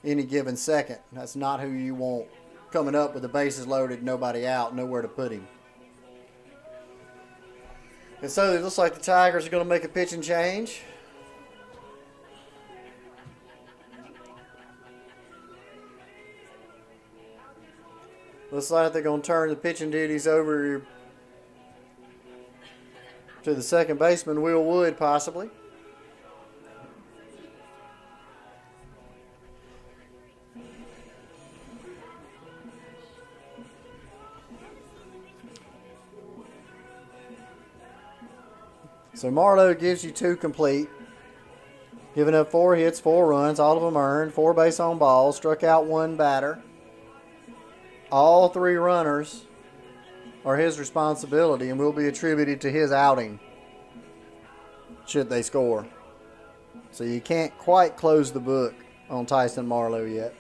Speaker 1: any given second. That's not who you want coming up with the bases loaded, nobody out, nowhere to put him. And so it looks like the Tigers are going to make a pitching change. Looks like they're going to turn the pitching duties over to the second baseman, Will Wood, possibly. So Marlowe gives you 2 complete. Giving up 4 hits, 4 runs, all of them earned, 4 base on balls, struck out 1 batter. All 3 runners are his responsibility and will be attributed to his outing should they score. So you can't quite close the book on Tyson Marlowe yet.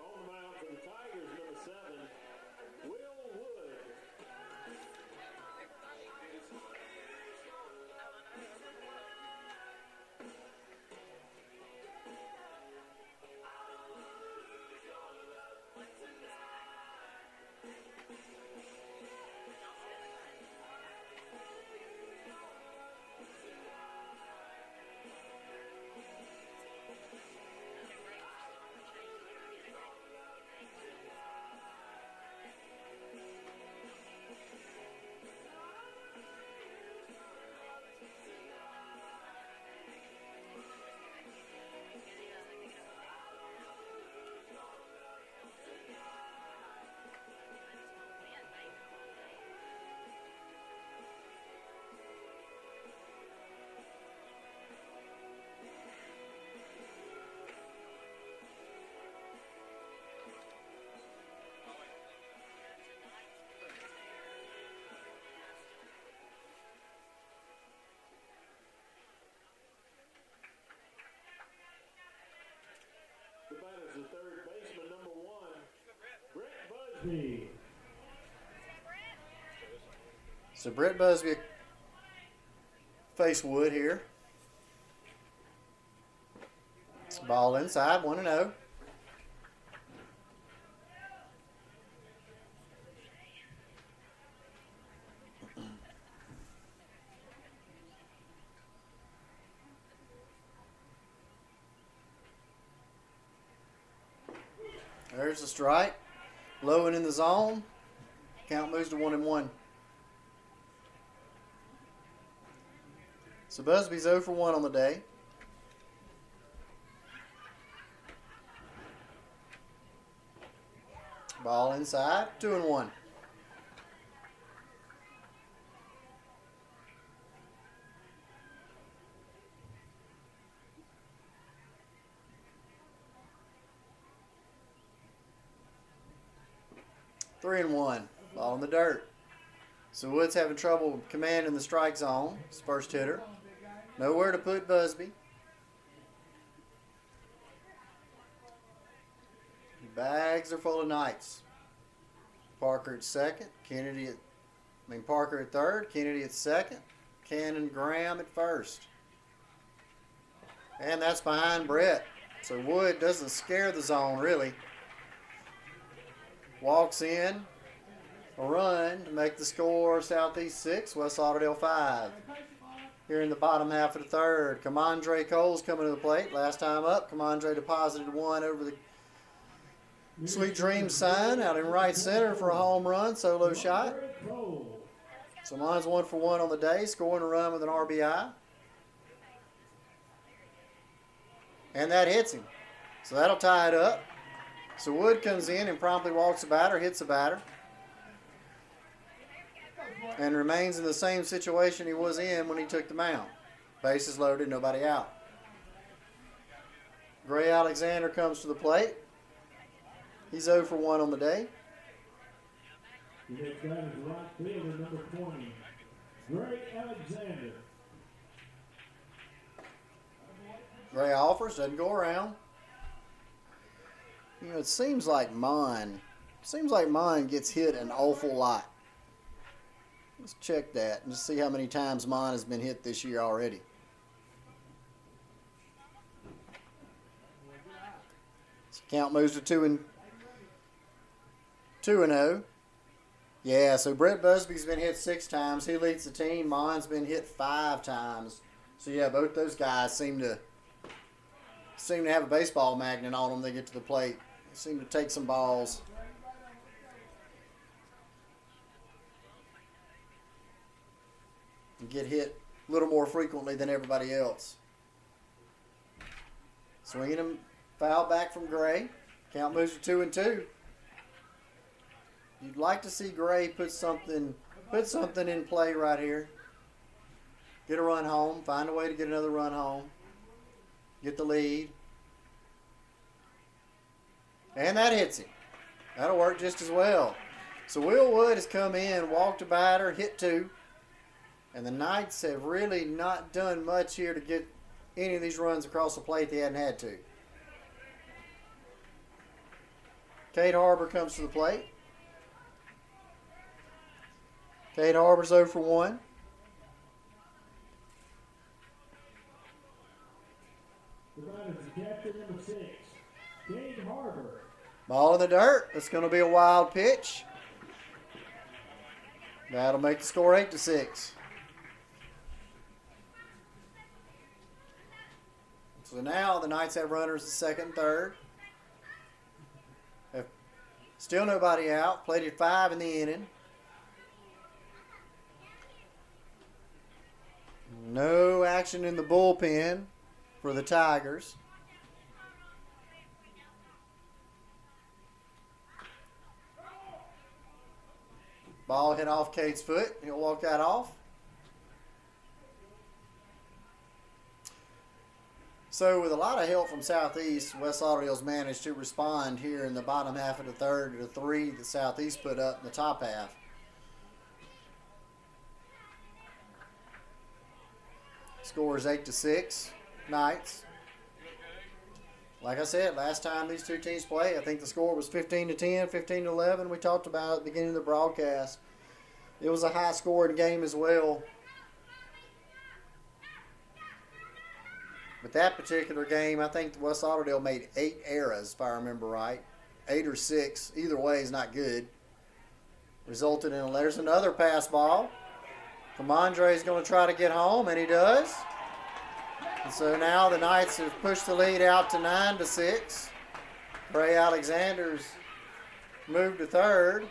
Speaker 2: On the mound for the Tigers, number 7, Will Wood. The batter's the third baseman, number 1, Brett Busby.
Speaker 1: So Brett Busby face Wood here. Ball inside, 1-0. There's the strike. Low and in the zone. Count moves to 1-1. So Busby's 0 for 1 on the day. Ball inside, 2-1. Three and 1. Ball in the dirt. So Wood's having trouble commanding the strike zone. His first hitter. Nowhere to put Busby. The bags are full of Knights. Parker at second. Parker at third. Kennedy at second. Cannon Graham at first. And that's behind Brett. So Wood doesn't scare the zone really. Walks in. A run to make the score Southeast 6, West Lauderdale 5. Here in the bottom half of the third, Commandre Cole's coming to the plate. Last time up, Commandre deposited 1 over the Sweet Dreams sign out in right center for a home run, solo shot. So mine's 1 for 1 on the day, scoring a run with an RBI. And that hits him. So that'll tie it up. So Wood comes in and promptly walks the batter, hits the batter. And remains in the same situation he was in when he took the mound. Bases loaded, nobody out. Gray Alexander comes to the plate. He's 0 for 1 on the day.
Speaker 2: The next guy is right fielder, number 20, Gray Alexander.
Speaker 1: Gray offers, doesn't go around. You know, it seems like mine gets hit an awful lot. Let's check that and just see how many times mine has been hit this year already. It's Count moves to 2-0. Yeah, so Brett Busby's been hit 6 times. He leads the team. Mon's been hit 5 times. So yeah, both those guys seem to have a baseball magnet on them. They get to the plate. They seem to take some balls. And get hit a little more frequently than everybody else. Swinging him, foul back from Gray. Count moves to 2-2. You'd like to see Gray put something in play right here. Get a run home. Find a way to get another run home. Get the lead. And that hits him. That'll work just as well. So Will Wood has come in, walked a batter, hit 2. And the Knights have really not done much here to get any of these runs across the plate. They hadn't had to. Cade Harbor comes to the plate. Cade Harbor's 0 for 1.
Speaker 2: The batter is captain number 6, Cade Harbor.
Speaker 1: Ball in the dirt. It's going to be a wild pitch. That'll make the score 8-6. So now the Knights have runners at second and third. Still nobody out. Played at 5 in the inning. No action in the bullpen for the Tigers. Ball hit off Cade's foot. He'll walk that off. So with a lot of help from Southeast, West Lauderdale's managed to respond here in the bottom half of the third to the 3 that Southeast put up in the top half. Score is 8-6, Knights. Like I said, last time these two teams played, I think the score was 15-10, 15-11. We talked about at the beginning of the broadcast. It was a high-scoring game as well. But that particular game, I think West Lauderdale made 8 errors, if I remember right. 8 or 6. Either way is not good. Resulted in there's another pass ball. Comandre's going to try to get home, and he does. And so now the Knights have pushed the lead out to 9-6. Ray Alexander's moved to third.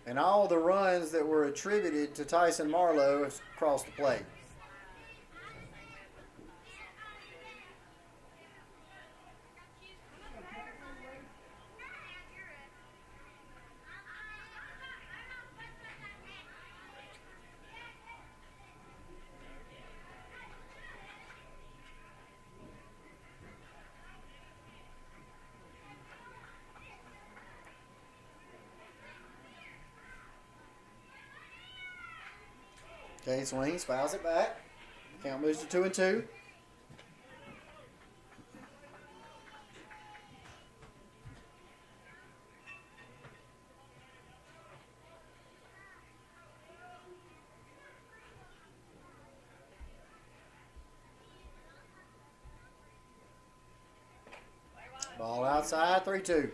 Speaker 1: And all the runs that were attributed to Tyson Marlowe have crossed the plate. Okay, swings, fouls it back. Count moves to 2-2. Ball outside, 3-2.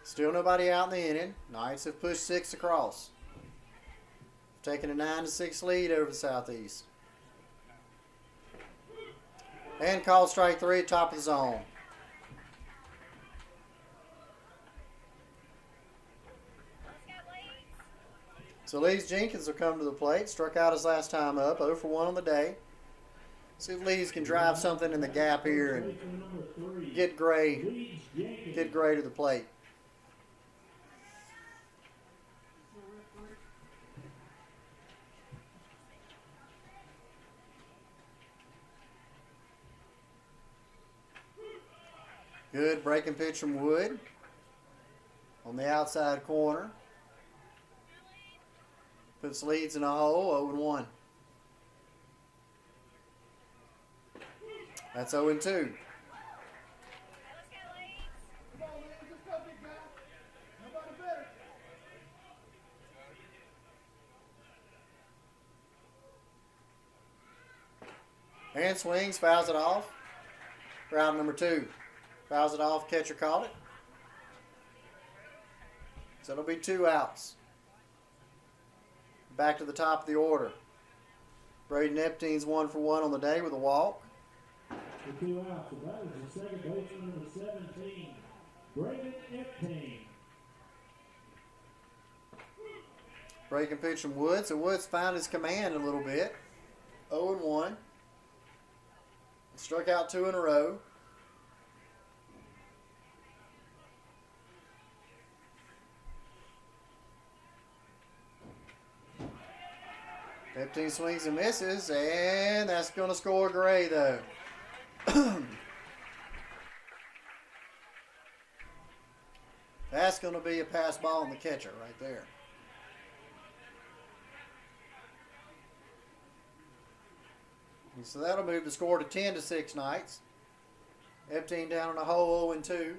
Speaker 1: Still nobody out in the inning. Knights have pushed 6 across. Taking a 9-6 lead over the Southeast. And called strike 3 at top of the zone. So Lees Jenkins will come to the plate. Struck out his last time up. 0 for 1 on the day. See if Lees can drive something in the gap here and get Gray to the plate. Good breaking pitch from Wood on the outside corner. Puts Leeds in a hole, 0-1. That's 0-2. And swings, fouls it off. Round number 2. Fouls it off, catcher caught it. So it'll be 2 outs. Back to the top of the order. Braden Epstein's 1 for 1 on the day with a walk.
Speaker 2: The 2 outs. So that is the second baseman, number 17, Braden Epstein.
Speaker 1: Breaking pitch from Woods. So Woods found his command a little bit. 0-1. Struck out 2 in a row. Epstein swings and misses, and that's going to score Gray, though. That's going to be a pass ball on the catcher right there. And so that'll move the score to 10-6 Knights. Epstein down on a hole 0-2.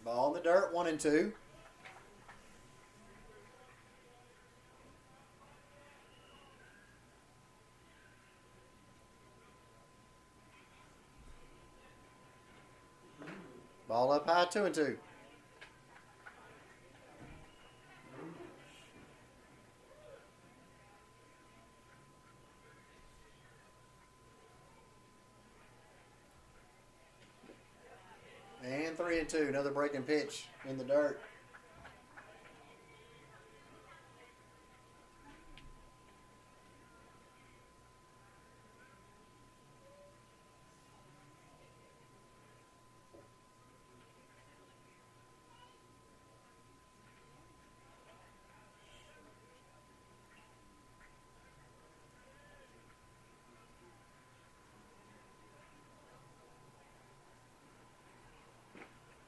Speaker 1: Ball in the dirt, 1-2. Ball up high, 2-2. And 3-2. Another breaking pitch in the dirt.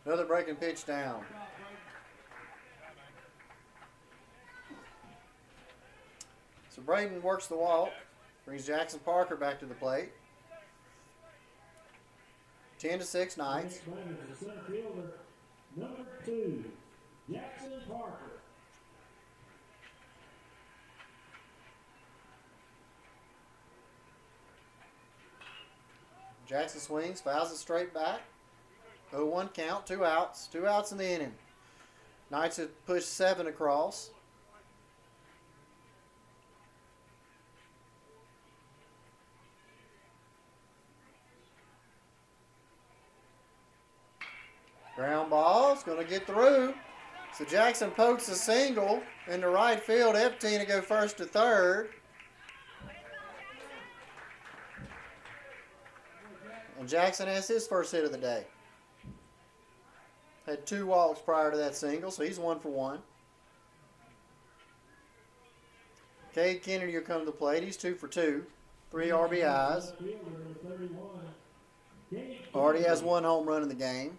Speaker 1: Another breaking pitch down. So Braden works the walk, brings Jackson Parker back to the plate. 10-6 Knights.
Speaker 2: The center fielder, number 2, Jackson Parker.
Speaker 1: Jackson swings, fouls it straight back. 0-1 count, 2 outs. 2 outs in the inning. Knights have pushed 7 across. Ground ball is going to get through. So Jackson pokes a single in the right field. Epstein to go first to third. And Jackson has his first hit of the day. Had 2 walks prior to that single, so he's 1 for 1. Cade Kennedy will come to the plate. He's 2 for 2. 3 RBIs. Already has 1 home run in the game.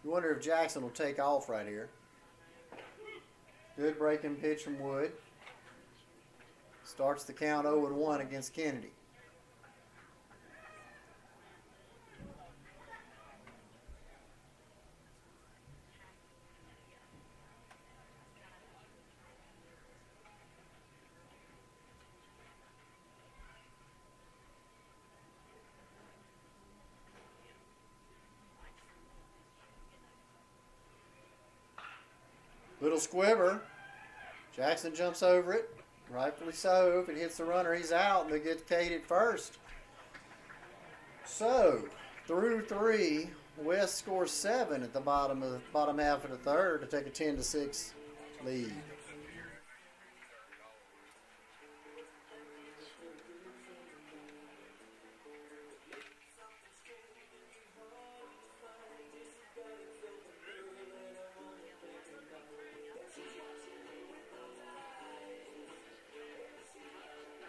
Speaker 1: You wonder if Jackson will take off right here. Good breaking pitch from Wood. Starts the count 0-1 against Kennedy. Little squibber. Jackson jumps over it. Rightfully so. If it hits the runner, he's out, and they get Cade at first. So, through 3, West scores 7 at the bottom half of the third to take a 10-6 lead.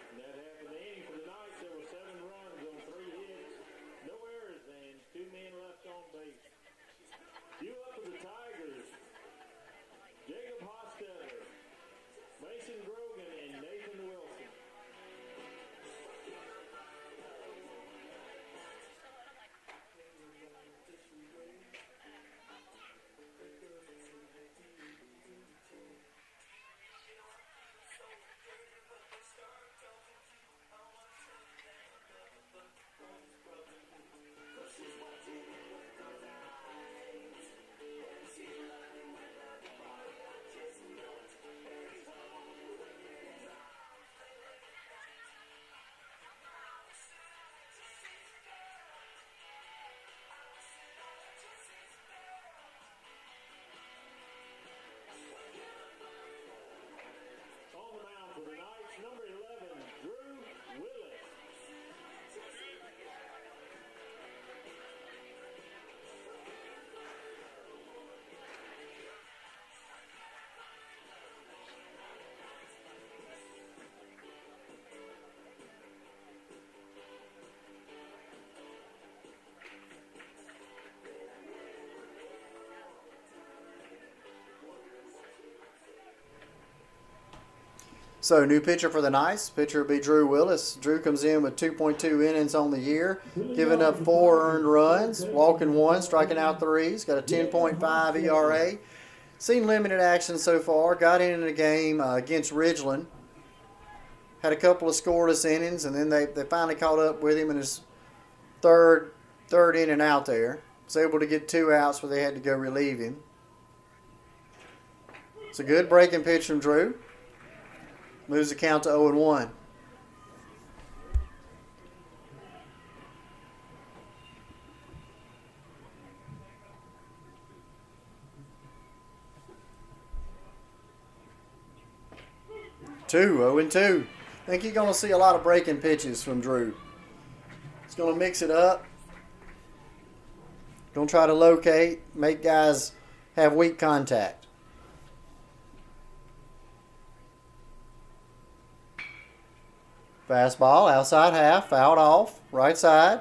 Speaker 2: And that happened the inning for the Knights. There were 7 runs.
Speaker 1: So, new pitcher for the Knights. Pitcher will be Drew Willis. Drew comes in with 2.2 innings on the year, giving up 4 earned runs, walking 1, striking out 3. He's got a 10.5 ERA. Seen limited action so far. Got in the game against Ridgeland. Had a couple of scoreless innings, and then they finally caught up with him in his third inning out there. Was able to get 2 outs where they had to go relieve him. It's a good breaking pitch from Drew. Moves the count to 0-1. Two, 0-2. I think you're going to see a lot of breaking pitches from Drew. He's going to mix it up. Going to try to locate, make guys have weak contact. Fastball, outside half, fouled off, right side.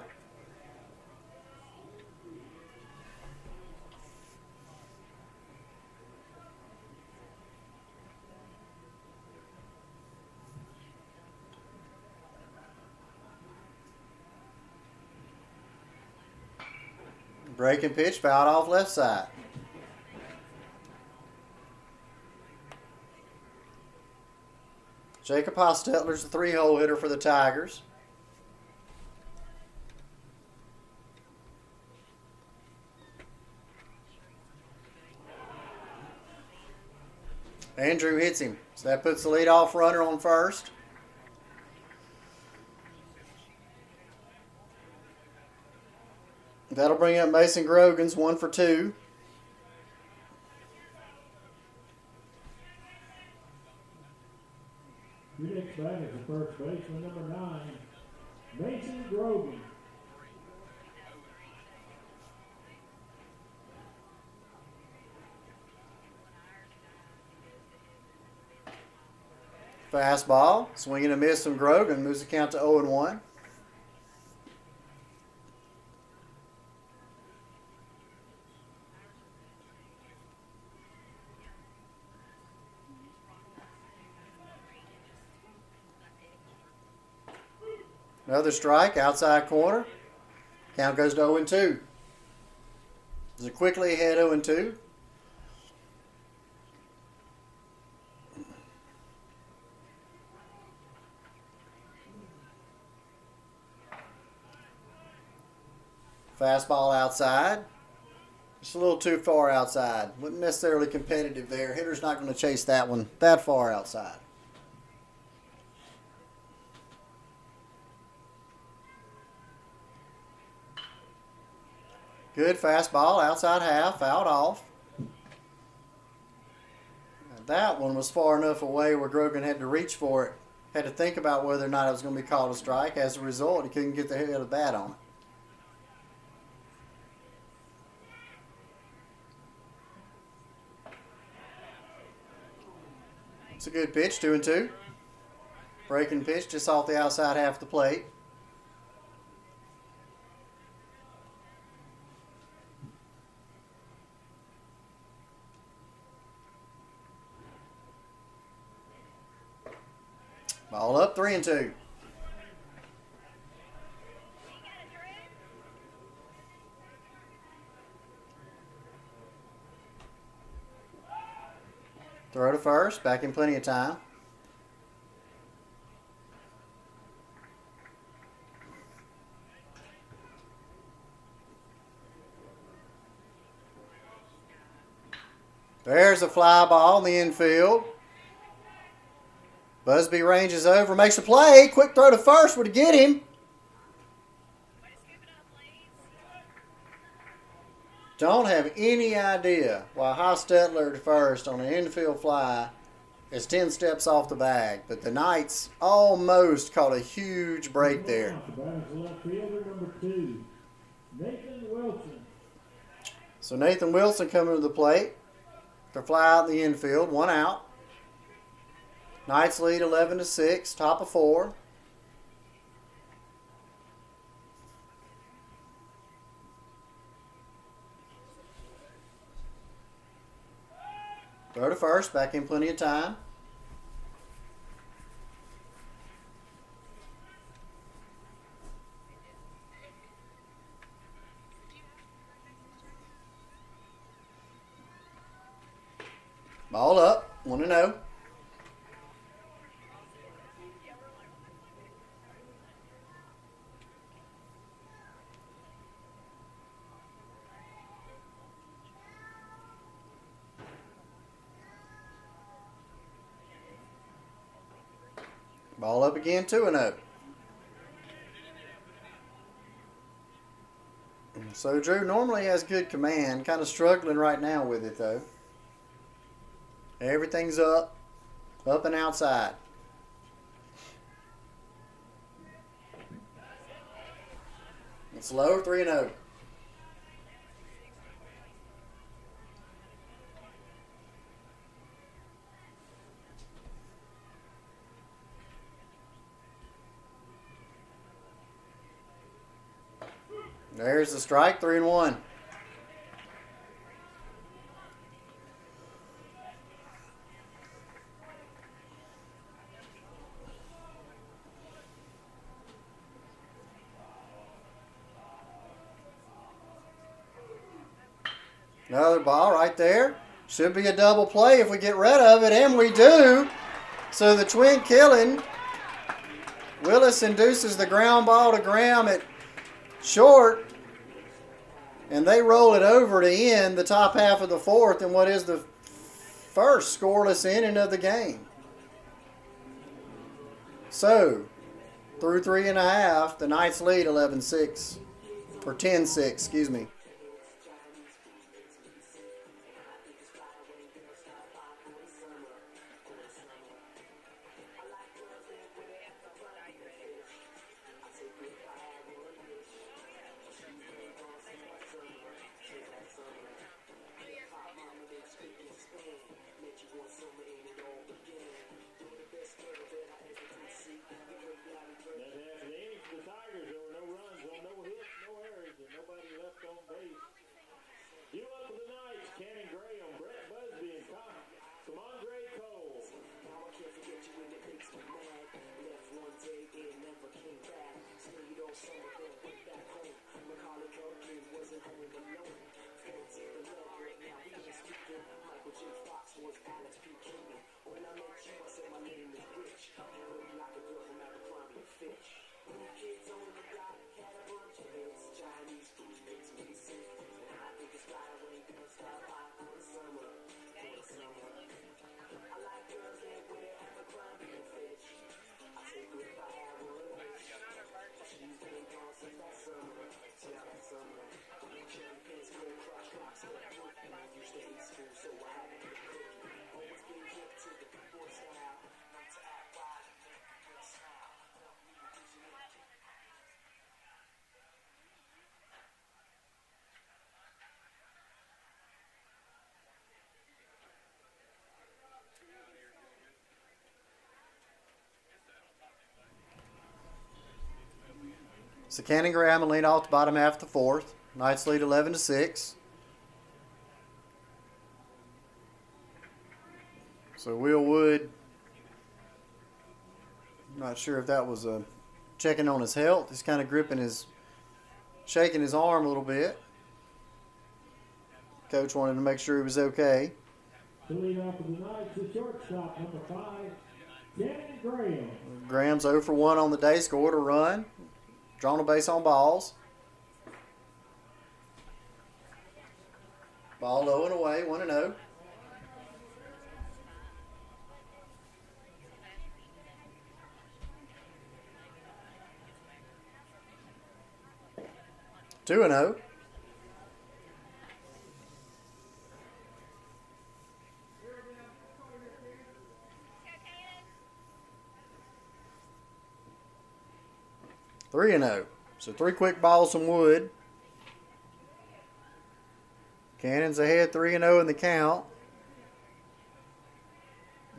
Speaker 1: Breaking pitch, fouled off left side. Jacob Hostetler's the 3-hole hitter for the Tigers. Andrew hits him, so that puts the leadoff runner on first. That'll bring up Mason Grogan's 1 for 2.
Speaker 2: Your next batter is the first baseman, number 9, Mason Grogan.
Speaker 1: Fastball, swinging a miss from Grogan, moves the count to 0-1. Another strike, outside corner. Count goes to 0-2. Is it quickly ahead 0-2? Fastball outside. Just a little too far outside. Wasn't necessarily competitive there. Hitter's not going to chase that one that far outside. Good fastball, outside half, fouled off. That one was far enough away where Grogan had to reach for it. Had to think about whether or not it was going to be called a strike. As a result, he couldn't get the head of the bat on it. It's a good pitch, 2-2. Breaking pitch just off the outside half of the plate. Ball up, 3-2. Throw to first, back in plenty of time. There's a fly ball in the infield. Busby ranges over, makes a play. Quick throw to first would get him. Don't have any idea why Hostetler to first on an infield fly is 10 steps off the bag. But the Knights almost caught a huge break there.
Speaker 2: Left fielder, number 2, Nathan Wilson.
Speaker 1: So Nathan Wilson coming to the plate. The fly out in the infield, 1 out. Knights lead 11-6, top of 4. Throw to first, back in plenty of time. Ball up, 1-0. Ball up again, 2-0. So Drew normally has good command. Kind of struggling right now with it though. Everything's up and outside. It's low, 3-0. There's the strike, 3-1. Another ball right there. Should be a double play if we get rid of it, and we do. So the twin killing. Willis induces the ground ball to Graham at short, and they roll it over to end the top half of the fourth in what is the first scoreless inning of the game. So, through 3.5, the Knights lead 11-6, or 10-6, excuse me. So Cannon Graham will lead off the bottom half of the fourth. Knights lead 11-6. So Will Wood, not sure if that was checking on his health. He's kind of shaking his arm a little bit. Coach wanted to make sure he was okay.
Speaker 2: To lead off of the Knights, the shortstop, number 5, Cannon Graham.
Speaker 1: Graham's 0 for 1 on the day, scored a run. Drawn a base on balls. Ball low and away, 1-0. Two and 0. 3-0. So 3 quick balls from Wood. Cannon's ahead 3-0 in the count.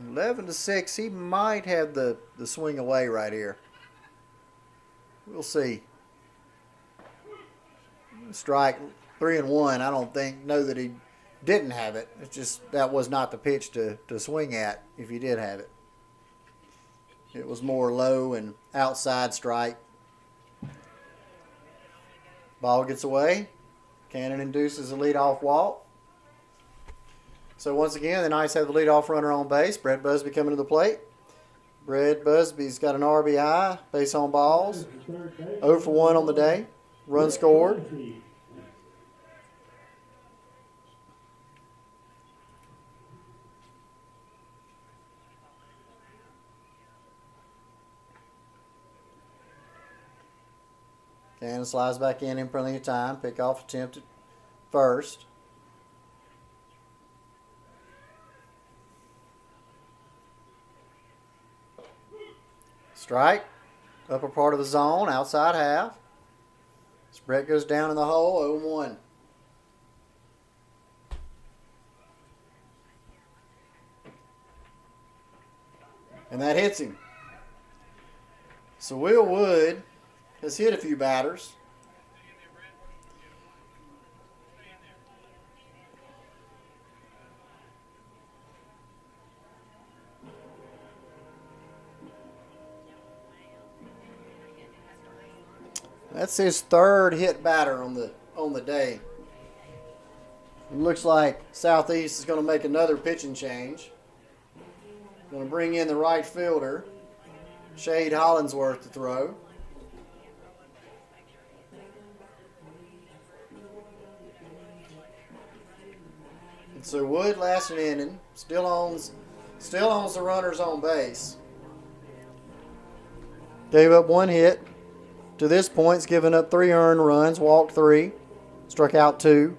Speaker 1: 11-6. He might have the swing away right here. We'll see. Strike 3-1. I don't know that he didn't have it. It's just that was not the pitch to swing at if he did have it. It was more low and outside strike. Ball gets away. Cannon induces a leadoff walk. So once again, the Knights have the leadoff runner on base. Brett Busby coming to the plate. Brett Busby's got an RBI, base on balls. 0 for 1 on the day. Run scored. Cannon slides back in plenty of time. Pickoff attempt at first. Strike. Upper part of the zone, outside half. As Brett goes down in the hole, 0-1. And that hits him. So Will Wood has hit a few batters. That's his third hit batter on the day. It looks like Southeast is going to make another pitching change. Going to bring in the right fielder, Shade Hollingsworth, to throw. And so Wood, last inning, still owns the runners on base. Gave up 1 hit. To this point, he's given up 3 earned runs, walked 3, struck out 2.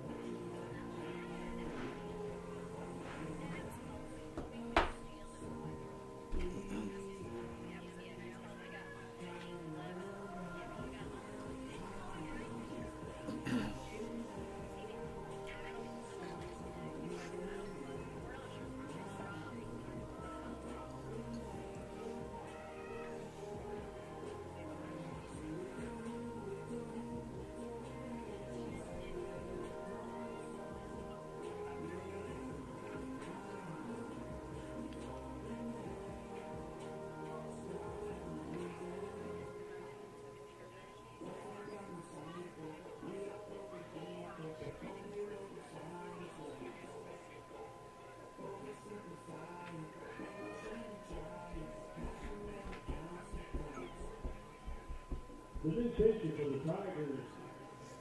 Speaker 2: The new pitcher for the Tigers,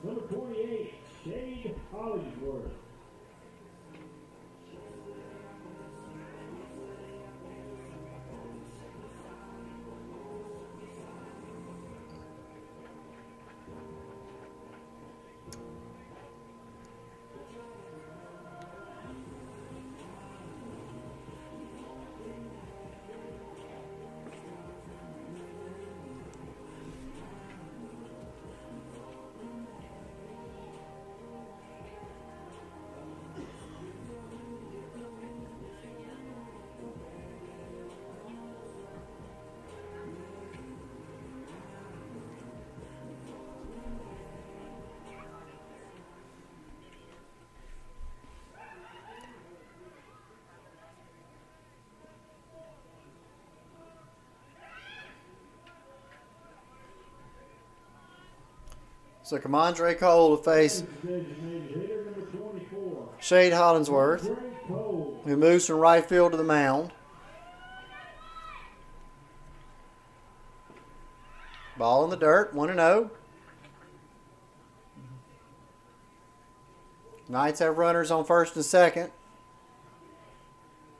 Speaker 2: number 28, Shade Hollingsworth.
Speaker 1: So Commandre Cole to face Shade Hollingsworth, who moves from right field to the mound. Ball in the dirt, 1-0. Knights have runners on first and second.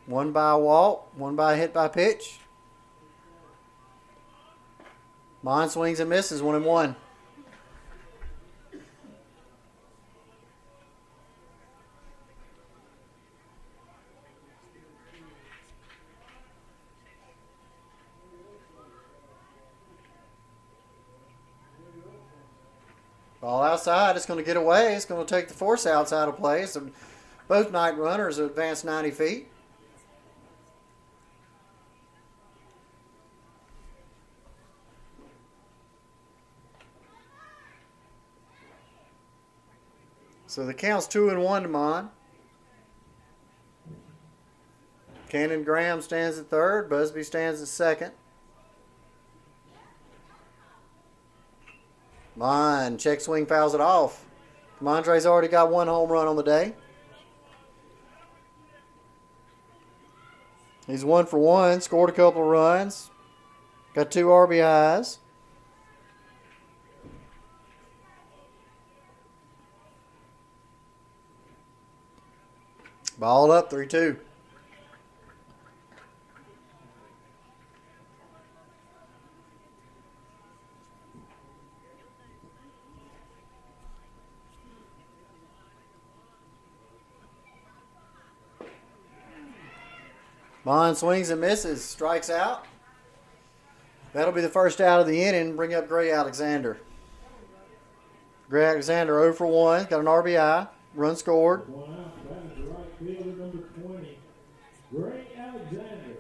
Speaker 1: 1 by a walk, 1 by a hit by pitch. Mon swings and misses, 1-1. Ball outside, it's going to get away. It's going to take the force outs out of play. So both Knight runners have advanced 90 feet. So the count's 2-1 to Mon. Cannon Graham stands at third. Busby stands at second. Mon, check swing, fouls it off. Mondre's already got 1 home run on the day. He's 1 for 1, scored a couple of runs, got 2 RBIs. Ball up, 3-2. Bond swings and misses, strikes out. That'll be the first out of the inning. Bring up Gray Alexander. Gray Alexander 0 for 1, got an RBI, run scored.
Speaker 2: One out, that is the right fielder, number 20, Gray Alexander.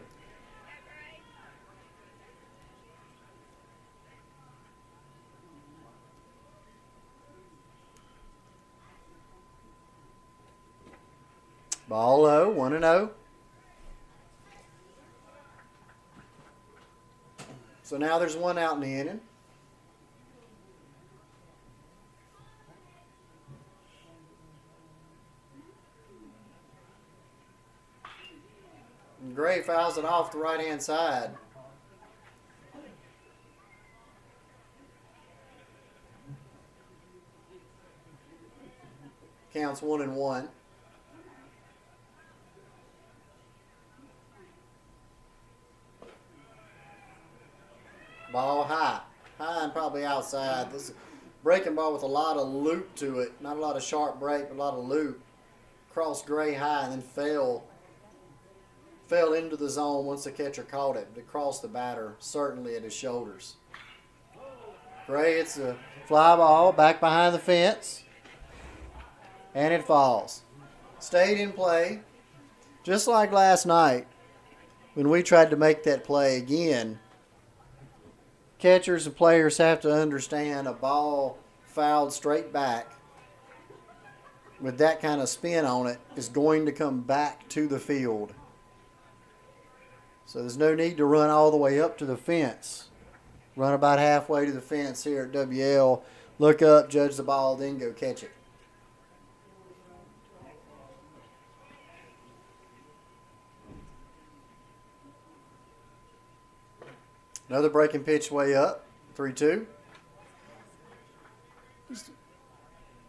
Speaker 1: Ball low, 1-0. So now there's 1 out in the inning. And Gray fouls it off the right-hand side. Counts 1-1. Ball high and probably outside. This is a breaking ball with a lot of loop to it. Not a lot of sharp break, but a lot of loop. Crossed Gray high and then fell into the zone once the catcher caught it. It crossed the batter, certainly at his shoulders. Gray hits a fly ball back behind the fence, and it falls. Stayed in play, just like last night when we tried to make that play again. Catchers and players have to understand a ball fouled straight back with that kind of spin on it is going to come back to the field. So there's no need to run all the way up to the fence. Run about halfway to the fence here at WL. Look up, judge the ball, then go catch it. Another breaking pitch way up, 3-2.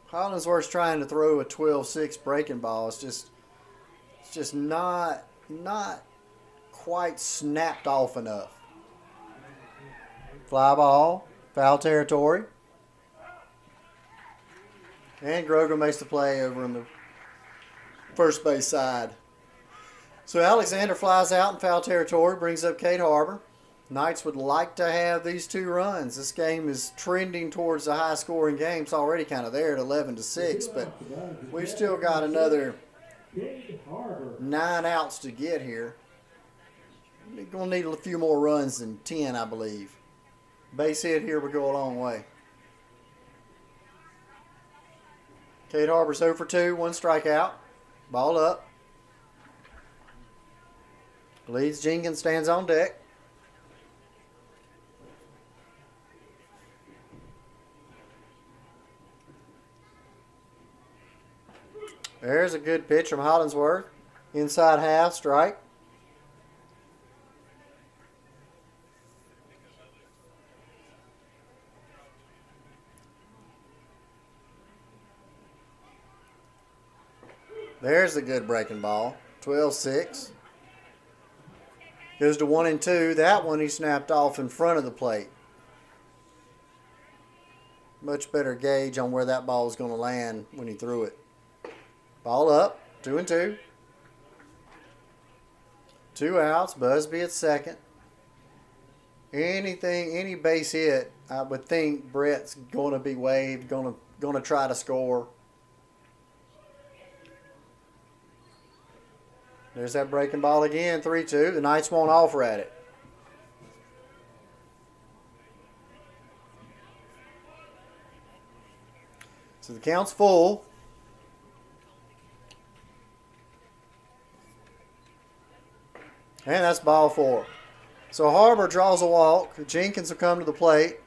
Speaker 1: Hollingsworth's trying to throw a 12-6 breaking ball. It's just not quite snapped off enough. Fly ball, foul territory. And Grogan makes the play over on the first base side. So Alexander flies out in foul territory, brings up Cade Harbor. Knights would like to have these 2 runs. This game is trending towards a high-scoring game. It's already kind of there at 11-6, but we've still got another 9 outs to get here. We're going to need a few more runs than 10, I believe. Base hit here would go a long way. Cade Harbor's 0 for 2, 1 strikeout. Ball up. Leads Jenkins, stands on deck. There's a good pitch from Hollingsworth. Inside half, strike. There's a good breaking ball. 12-6. Goes to 1-2. That one he snapped off in front of the plate. Much better gauge on where that ball was going to land when he threw it. Ball up, 2-2. 2 outs, Busby at second. Any base hit, I would think Brett's going to be waved, going to try to score. There's that breaking ball again, 3-2. The Knights won't offer at it. So the count's full. And that's ball 4. So Harbor draws a walk. Jenkins will come to the plate.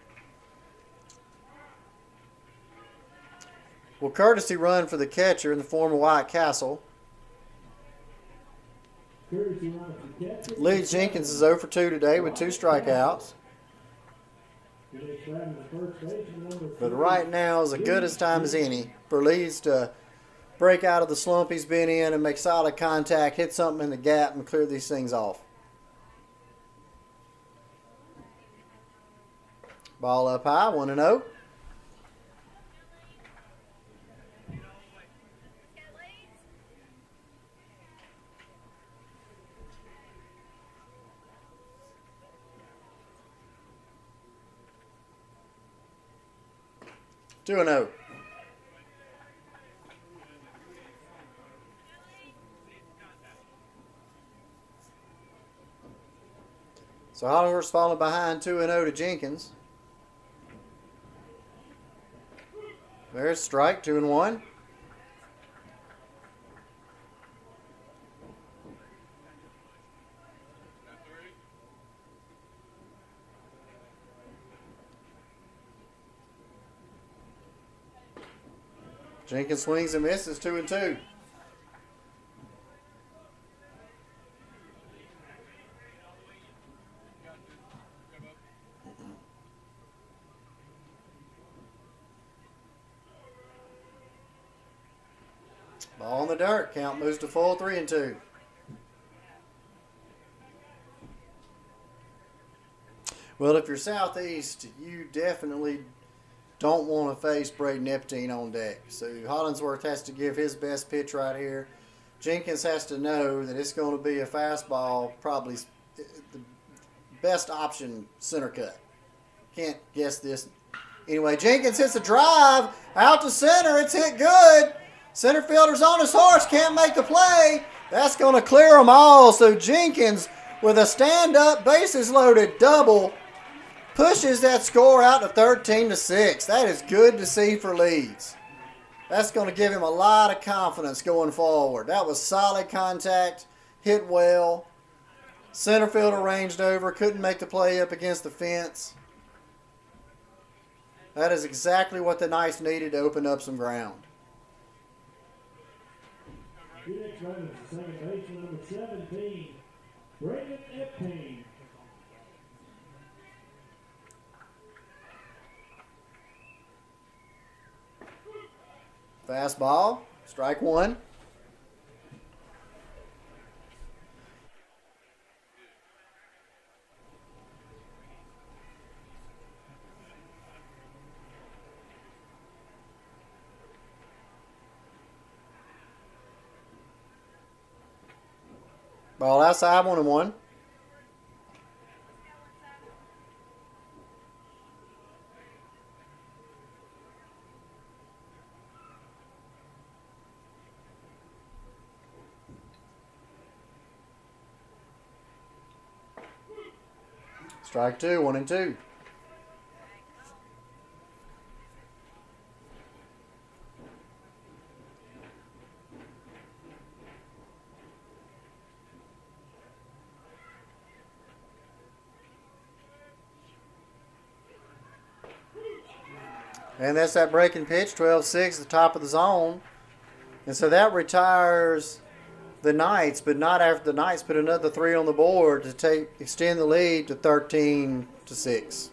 Speaker 1: Will courtesy run for the catcher in the form of White Castle.
Speaker 2: Courtesy run for
Speaker 1: Lee Jenkins is 0 for 2 today with 2 strikeouts. But right now is as good as time as any for Leeds to break out of the slump he's been in and make solid contact, hit something in the gap, and clear these things off. Ball up high, 1-0. Two and 0. So Hollingworth's falling behind 2-0 to Jenkins. There's strike, 2-1. Jenkins swings and misses, 2-2. Ball in the dirt. Count moves to full, 3-2. Well, if you're Southeast, you definitely don't want to face Braden Epstein on deck. So Hollingsworth has to give his best pitch right here. Jenkins has to know that it's going to be a fastball, probably the best option, center cut. Can't guess this. Anyway, Jenkins hits a drive out to center. It's hit good. Center fielder's on his horse, can't make the play. That's going to clear them all. So Jenkins, with a stand-up, bases loaded double, pushes that score out to 13-6. That is good to see for Leeds. That's going to give him a lot of confidence going forward. That was solid contact, hit well. Center fielder ranged over, couldn't make the play up against the fence. That is exactly what the Knights needed to open up some ground.
Speaker 2: Next runner, second baseman number 17, Barenaked.
Speaker 1: Fastball, strike one. Ball outside, 1-1. Strike two, 1-2. And that's that breaking pitch, 12-6, the top of the zone. And so that retires the Knights, but not after the Knights put another 3 on the board to extend the lead to 13-6.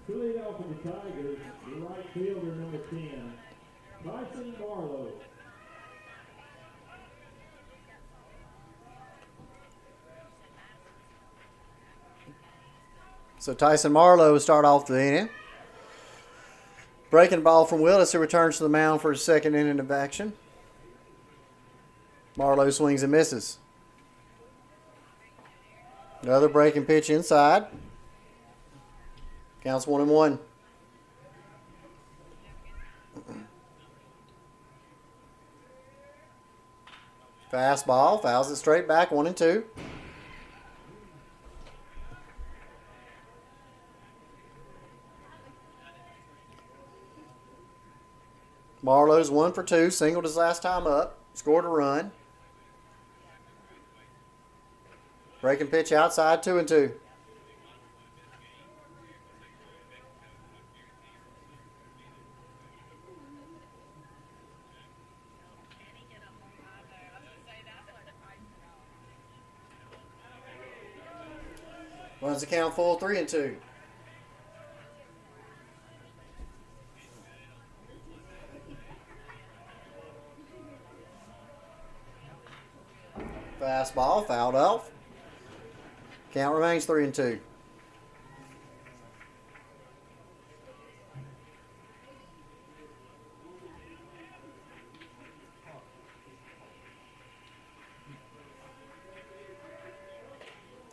Speaker 2: To lead off for the Tigers, the right fielder, number 10, Tyson Barlow.
Speaker 1: So Tyson Marlowe will start off the inning. Breaking ball from Willis, who returns to the mound for his second inning of action. Marlowe swings and misses. Another breaking pitch inside. Counts 1-1. Fastball, fouls it straight back, 1-2. Marlowe's 1 for 2, singled his last time up, scored a run. Breaking pitch outside, 2-2. Runs the count full, 3-2. Fastball, fouled off. Count remains 3-2.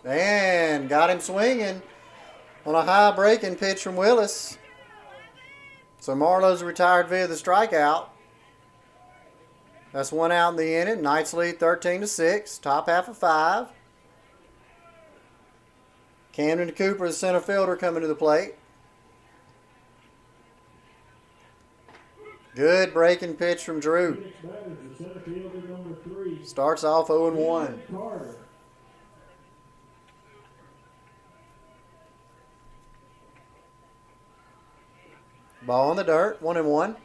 Speaker 1: And got him swinging on a high breaking pitch from Willis. So Marlowe's retired via the strikeout. That's 1 out in the inning. Knights lead 13-6. Top half of 5. Camden Cooper, the center fielder, coming to the plate. Good breaking pitch from Drew. Starts off 0-1. Ball in the dirt, 1-1.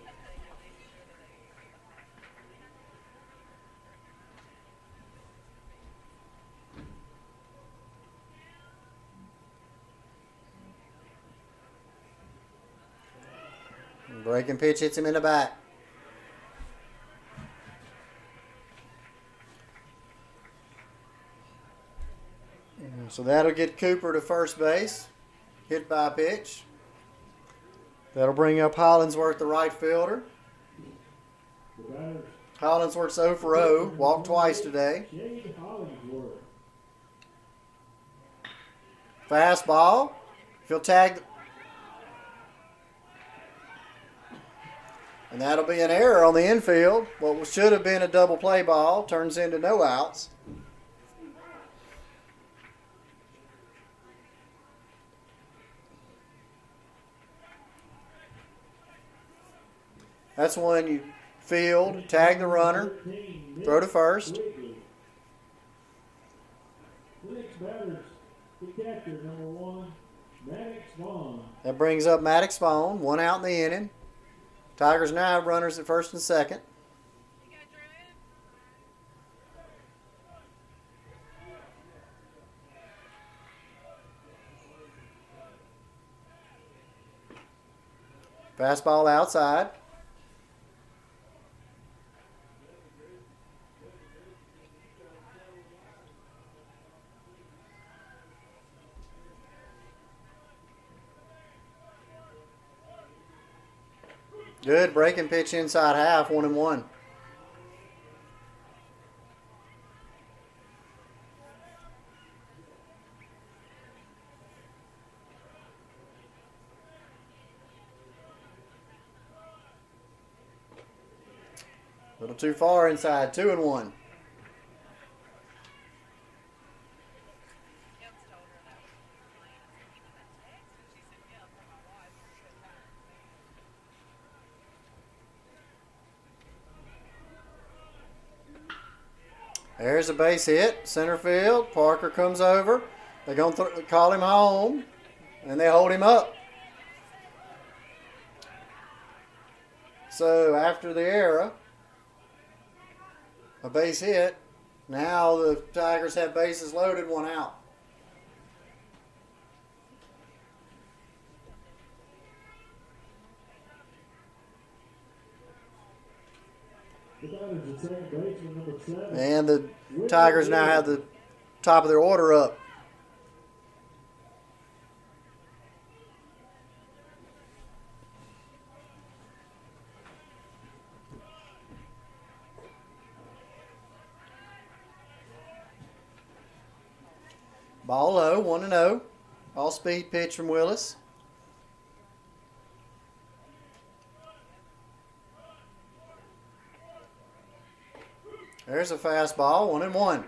Speaker 1: Breaking pitch hits him in the back. So that'll get Cooper to first base. Hit by pitch. That'll bring up Hollingsworth, the right fielder. Hollingsworth's 0 for 0. Walked twice today. Fastball. If he'll tag. And that'll be an error on the infield. What should have been a double play ball turns into no outs. That's when you field, tag the runner, throw to first. That brings up Maddox Vaughn, 1 out in the inning. Tigers now have runners at first and second. Fastball outside. Good breaking pitch inside half, 1-1. A little too far inside, 2-1. There's a base hit, center field. Parker comes over. They're going to call him home, and they hold him up. So after the error, a base hit, now the Tigers have bases loaded, 1 out. And the Tigers now have the top of their order up. Ball low, 1-0. All-speed pitch from Willis. There's a fastball, 1-1.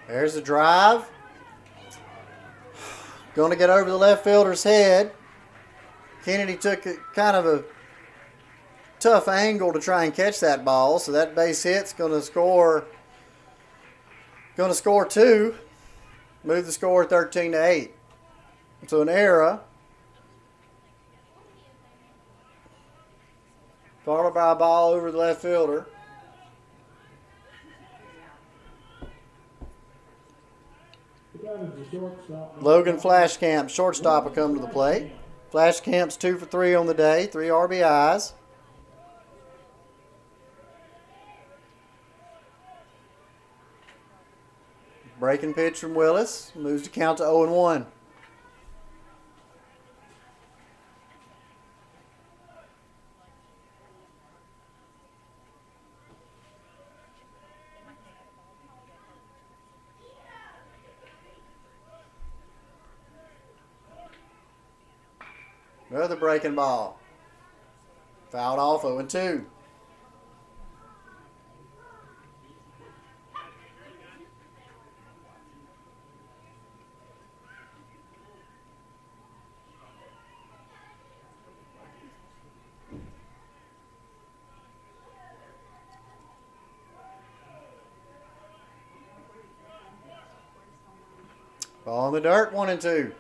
Speaker 1: There's the drive. Going to get over the left fielder's head. Kennedy took kind of a tough angle to try and catch that ball, so that base hit's going to score 2. Move the score 13-8. So an error. Followed by a ball over the left fielder. Logan Flashcamp, shortstop, will come to the plate. Flashcamp's 2 for 3 on the day, 3 RBIs. Breaking pitch from Willis, moves the count to 0-1. Another breaking ball. Fouled off, 0-2. Ball in the dirt, 1-2.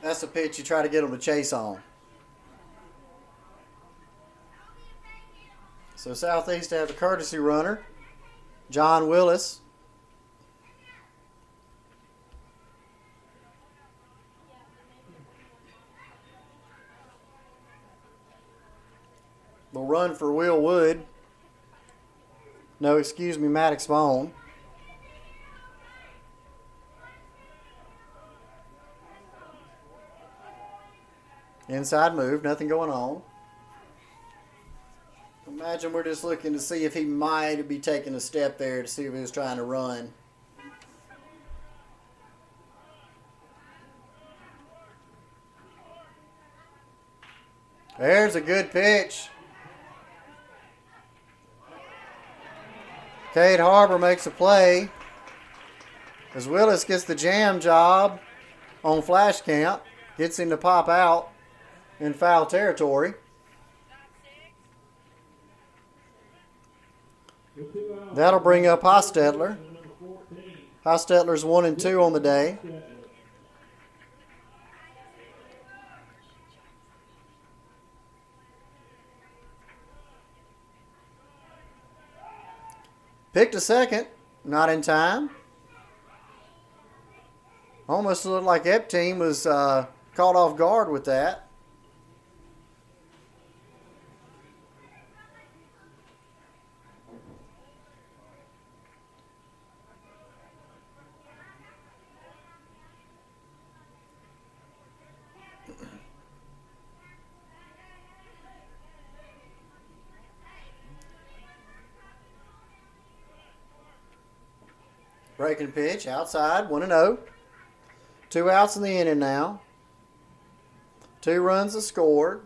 Speaker 1: That's the pitch you try to get them to chase on. So Southeast have a courtesy runner, John Willis. Will run for Will Wood. No, excuse me, Maddox Bone. Inside move, nothing going on. Imagine we're just looking to see if he might be taking a step there to see if he was trying to run. There's a good pitch. Cade Harbor makes a play as Willis gets the jam job on Flashcamp. Gets him to pop out in foul territory. That'll bring up Hostetler. Hostetler's 1-2 on the day. Picked a second, not in time. Almost looked like Epteam was caught off guard with that. Breaking pitch, outside, 1-0. 2 outs in the inning now. 2 runs are scored.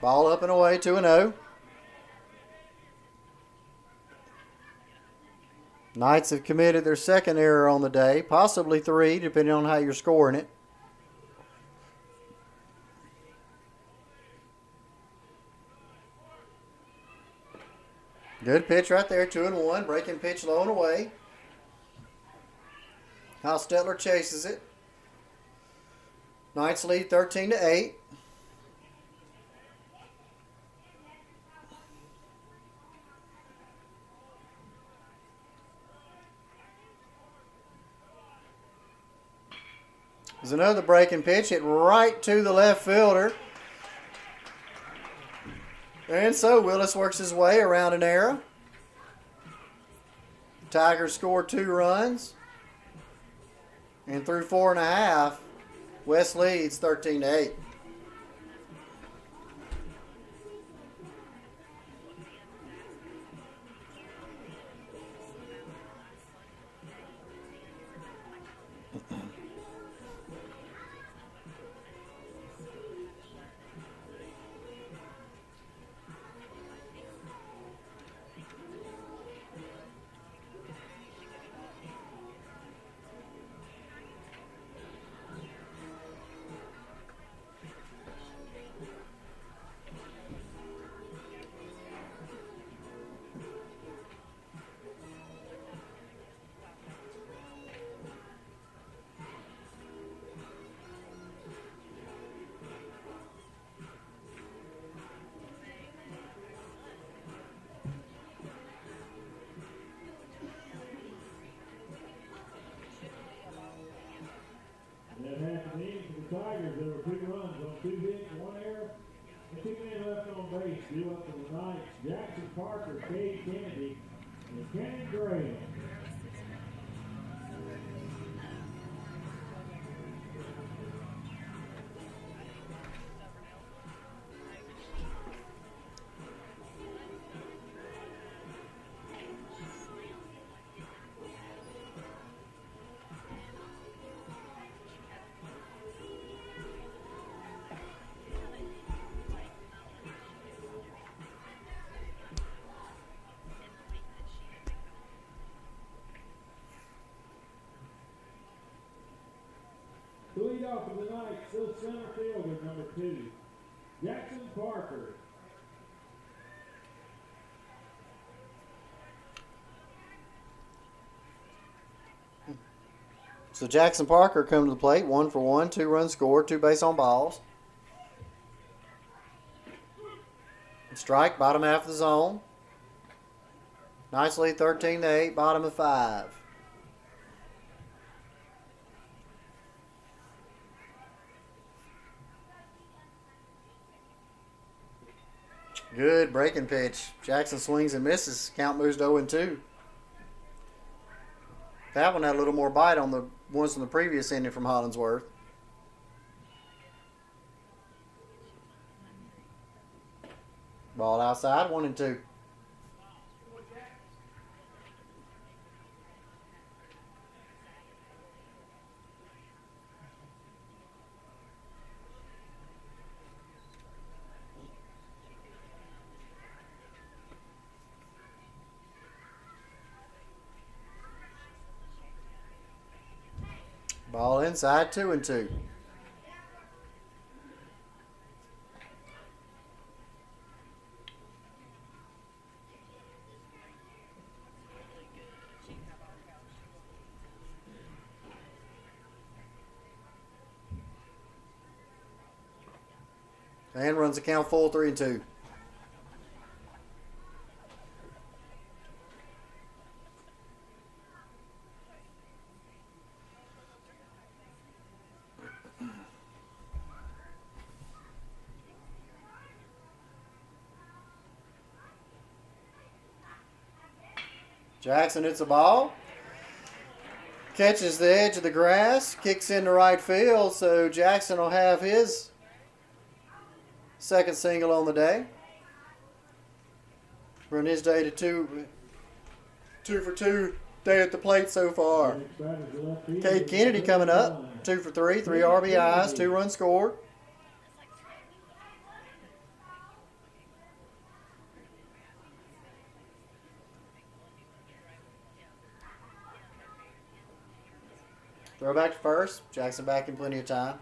Speaker 1: Ball up and away, 2-0. Knights have committed their second error on the day, possibly 3, depending on how you're scoring it. Good pitch right there, 2-1. Breaking pitch low and away. Hostetler chases it. Knights lead 13-8. There's another breaking pitch, hit right to the left fielder. And so Willis works his way around an error. Tigers scored 2 runs. And through 4.5, West leads 13-8.
Speaker 2: That half an inning for the Tigers. There were 2 runs on 2 hits, 1 error, and 2 men left on base. Due up to the Knights, Jackson Parker, Cade Kennedy, and Kenny Graham. To lead off for the Knights, the center fielder, number 2, Jackson Parker.
Speaker 1: So Jackson Parker come to the plate, 1 for 1, 2 runs scored, 2 base on balls. Strike, bottom half of the zone. Knights lead 13-8, bottom of 5. Good breaking pitch. Jackson swings and misses. Count moves to 0-2. That one had a little more bite on the ones from the previous inning from Hollingsworth. Ball outside, 1-2. Ball inside, 2-2. And runs the count full, 3-2. Jackson hits a ball, catches the edge of the grass, kicks into right field, so Jackson will have his second single on the day. Run his day to 2 for 2 day at the plate so far. Cade Kennedy coming up, 2 for 3, 3 RBIs, 2 runs scored. back to first. Jackson back in plenty of time.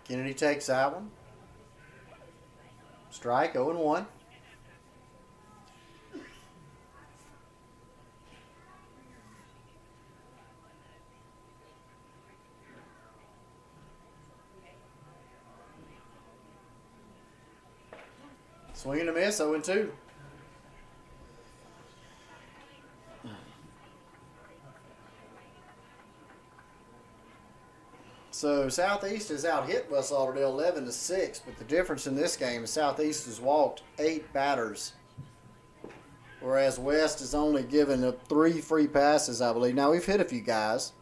Speaker 1: Kennedy takes that one. Strike, 0-1. Swing and a miss, 0-2. So Southeast has out-hit West Lauderdale 11-6, but the difference in this game is Southeast has walked 8 batters, whereas West has only given up 3 free passes, I believe. Now, we've hit a few guys,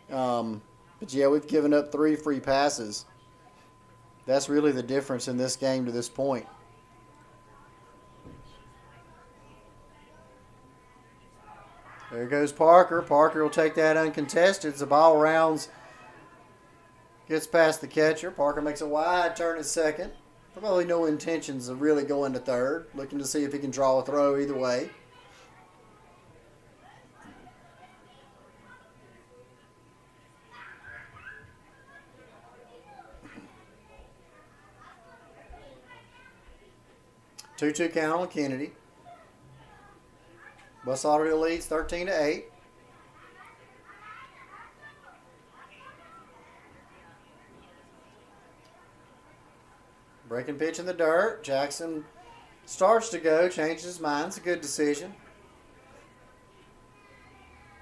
Speaker 1: but yeah, we've given up 3 free passes. That's really the difference in this game to this point. There goes Parker. Parker will take that uncontested. The ball rounds, gets past the catcher. Parker makes a wide turn at second. Probably no intentions of really going to third. Looking to see if he can draw a throw either way. Two-two count on Kennedy. West Lauderdale leads 13-8. Breaking pitch in the dirt. Jackson starts to go, changes his mind. It's a good decision.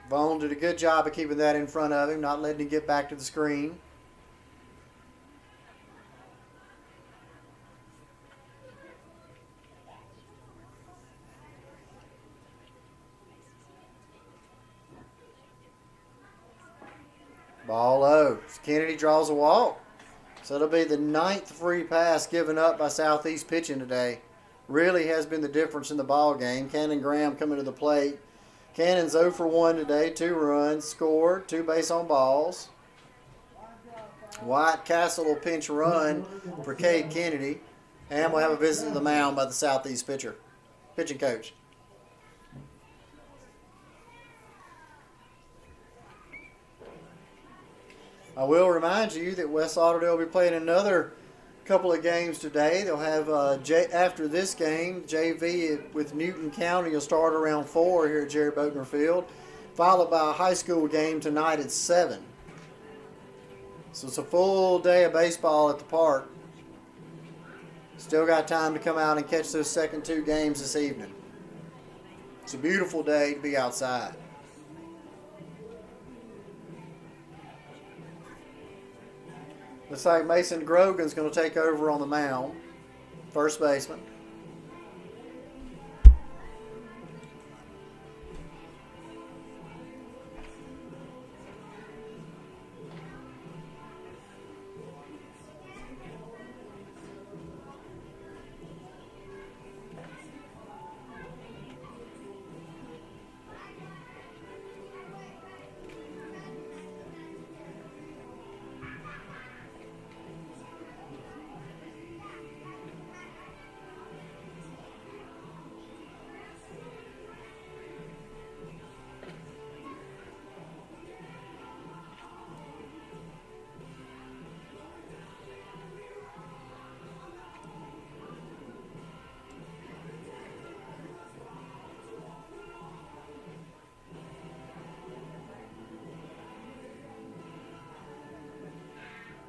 Speaker 1: Vaughn did a good job of keeping that in front of him, not letting him get back to the screen. Ball low. Kennedy draws a walk. So it'll be the 9th free pass given up by Southeast pitching today. Really has been the difference in the ball game. Cannon Graham coming to the plate. Cannon's 0 for 1 today. 2 runs scored. 2 base on balls. White Castle will pinch run for Cade Kennedy. And we'll have a visit to the mound by the Southeast pitching coach. I will remind you that West Lauderdale will be playing another couple of games today. They'll have, after this game, JV with Newton County will start around 4 here at Jerry Boatner Field, followed by a high school game tonight at 7. So it's a full day of baseball at the park. Still got time to come out and catch those second 2 games this evening. It's a beautiful day to be outside. Looks like Mason Grogan's going to take over on the mound, first baseman.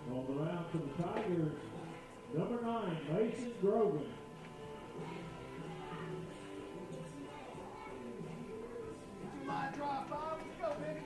Speaker 2: On the mound for the Tigers, number 9, Mason Grogan.
Speaker 3: Line drive, Bob. Let's go, baby.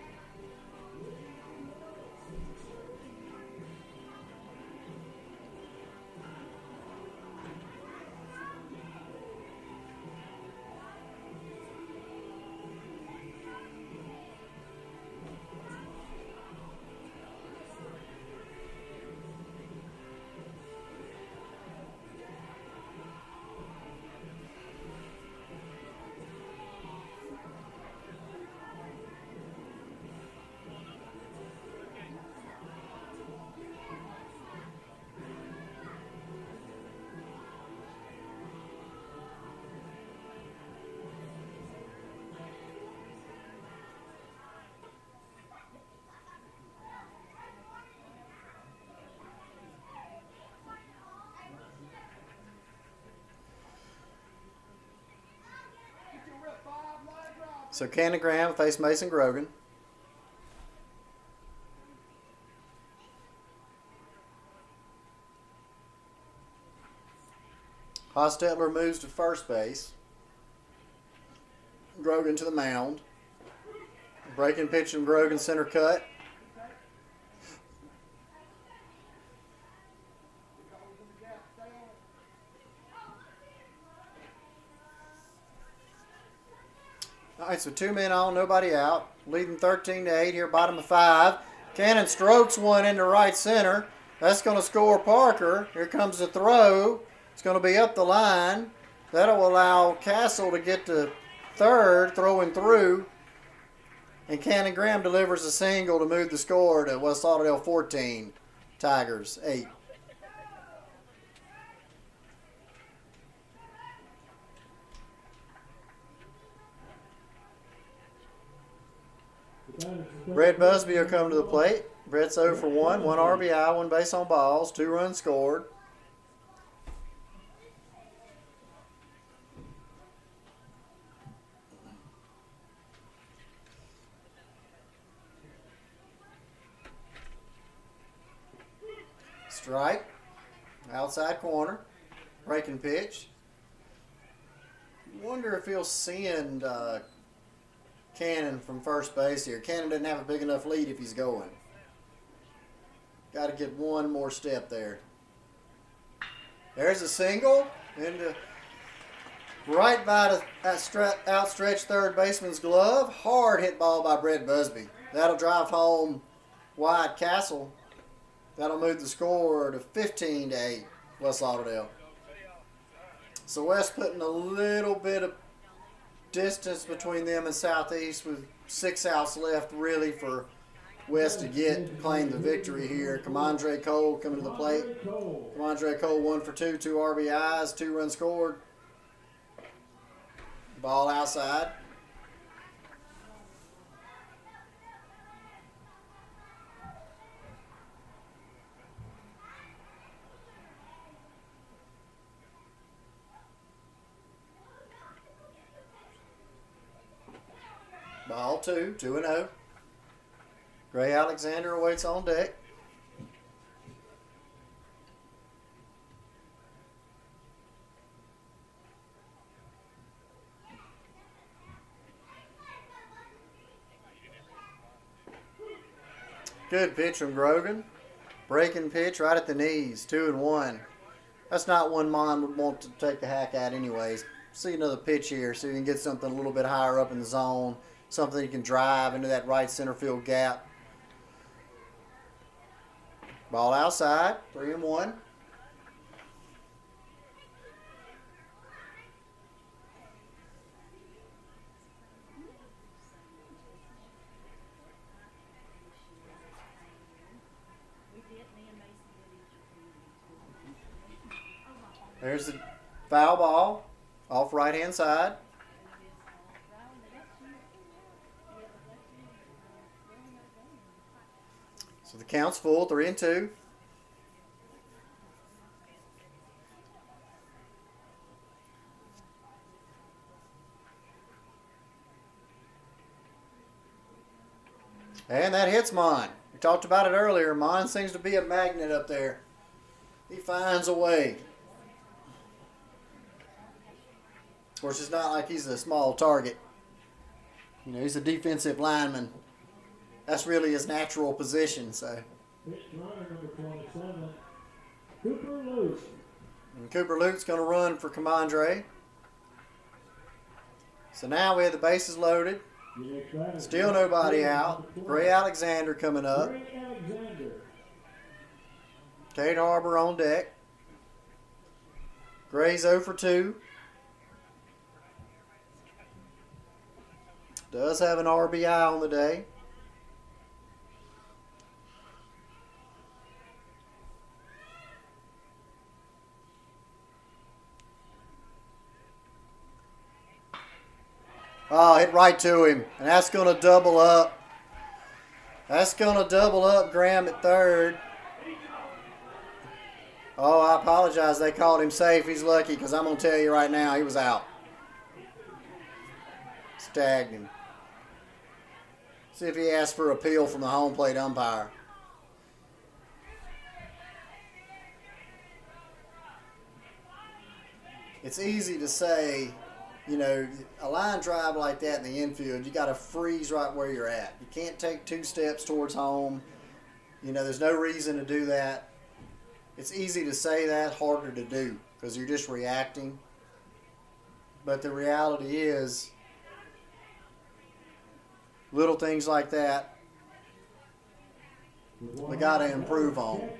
Speaker 1: So Cannon Graham face Mason Grogan. Hostetler moves to first base. Grogan to the mound. Breaking pitch from Grogan, center cut. All right, so 2 men on, nobody out. Leading 13-8 here, bottom of 5. Cannon strokes one into right center. That's going to score Parker. Here comes the throw. It's going to be up the line. That'll allow Castle to get to third, throwing through. And Cannon Graham delivers a single to move the score to West Lauderdale 14, Tigers 8. Brett Busby will come to the plate. Brett's 0 for 1 RBI, 1 base on balls, 2 runs scored. Strike, outside corner, breaking pitch. Wonder if he'll send Cannon from first base here. Cannon doesn't have a big enough lead if he's going. Got to get one more step there. There's a single into right by the outstretched third baseman's glove. Hard hit ball by Brett Busby. That'll drive home wide Castle. That'll move the score to 15-8, West Lauderdale. So West putting a little bit of distance between them and Southeast with 6 outs left really for West to claim the victory here. Commandre Cole coming to the plate. Commandre Cole 1 for 2, 2 RBIs, 2 runs scored. Ball outside. Ball 2, 2-0. Gray Alexander awaits on deck. Good pitch from Grogan. Breaking pitch right at the knees, 2-1. That's not one Mon would want to take the hack at anyways. See another pitch here so you can get something a little bit higher up in the zone. Something you can drive into that right center field gap. Ball outside, 3-1. There's the foul ball off right-hand side. So the count's full, 3-2. And that hits Mon. We talked about it earlier. Mon seems to be a magnet up there. He finds a way. Of course, it's not like he's a small target. You know, he's a defensive lineman. That's really his natural position. So.
Speaker 2: Cooper Luke.
Speaker 1: And Cooper Luke's going to run for Commandre. So now we have the bases loaded. Still nobody out. Gray Alexander coming up. Kate Harbor on deck. Gray's 0 for 2. Does have an RBI on the day. Oh, hit right to him. And that's going to double up. That's going to double up Graham at third. Oh, I apologize. They called him safe. He's lucky because I'm going to tell you right now, he was out. Stagged him. See if he asks for appeal from the home plate umpire. It's easy to say, you know, a line drive like that in the infield, you got to freeze right where you're at. You can't take 2 steps towards home. You know, there's no reason to do that. It's easy to say that, harder to do because you're just reacting. But the reality is, little things like that, we got to improve on.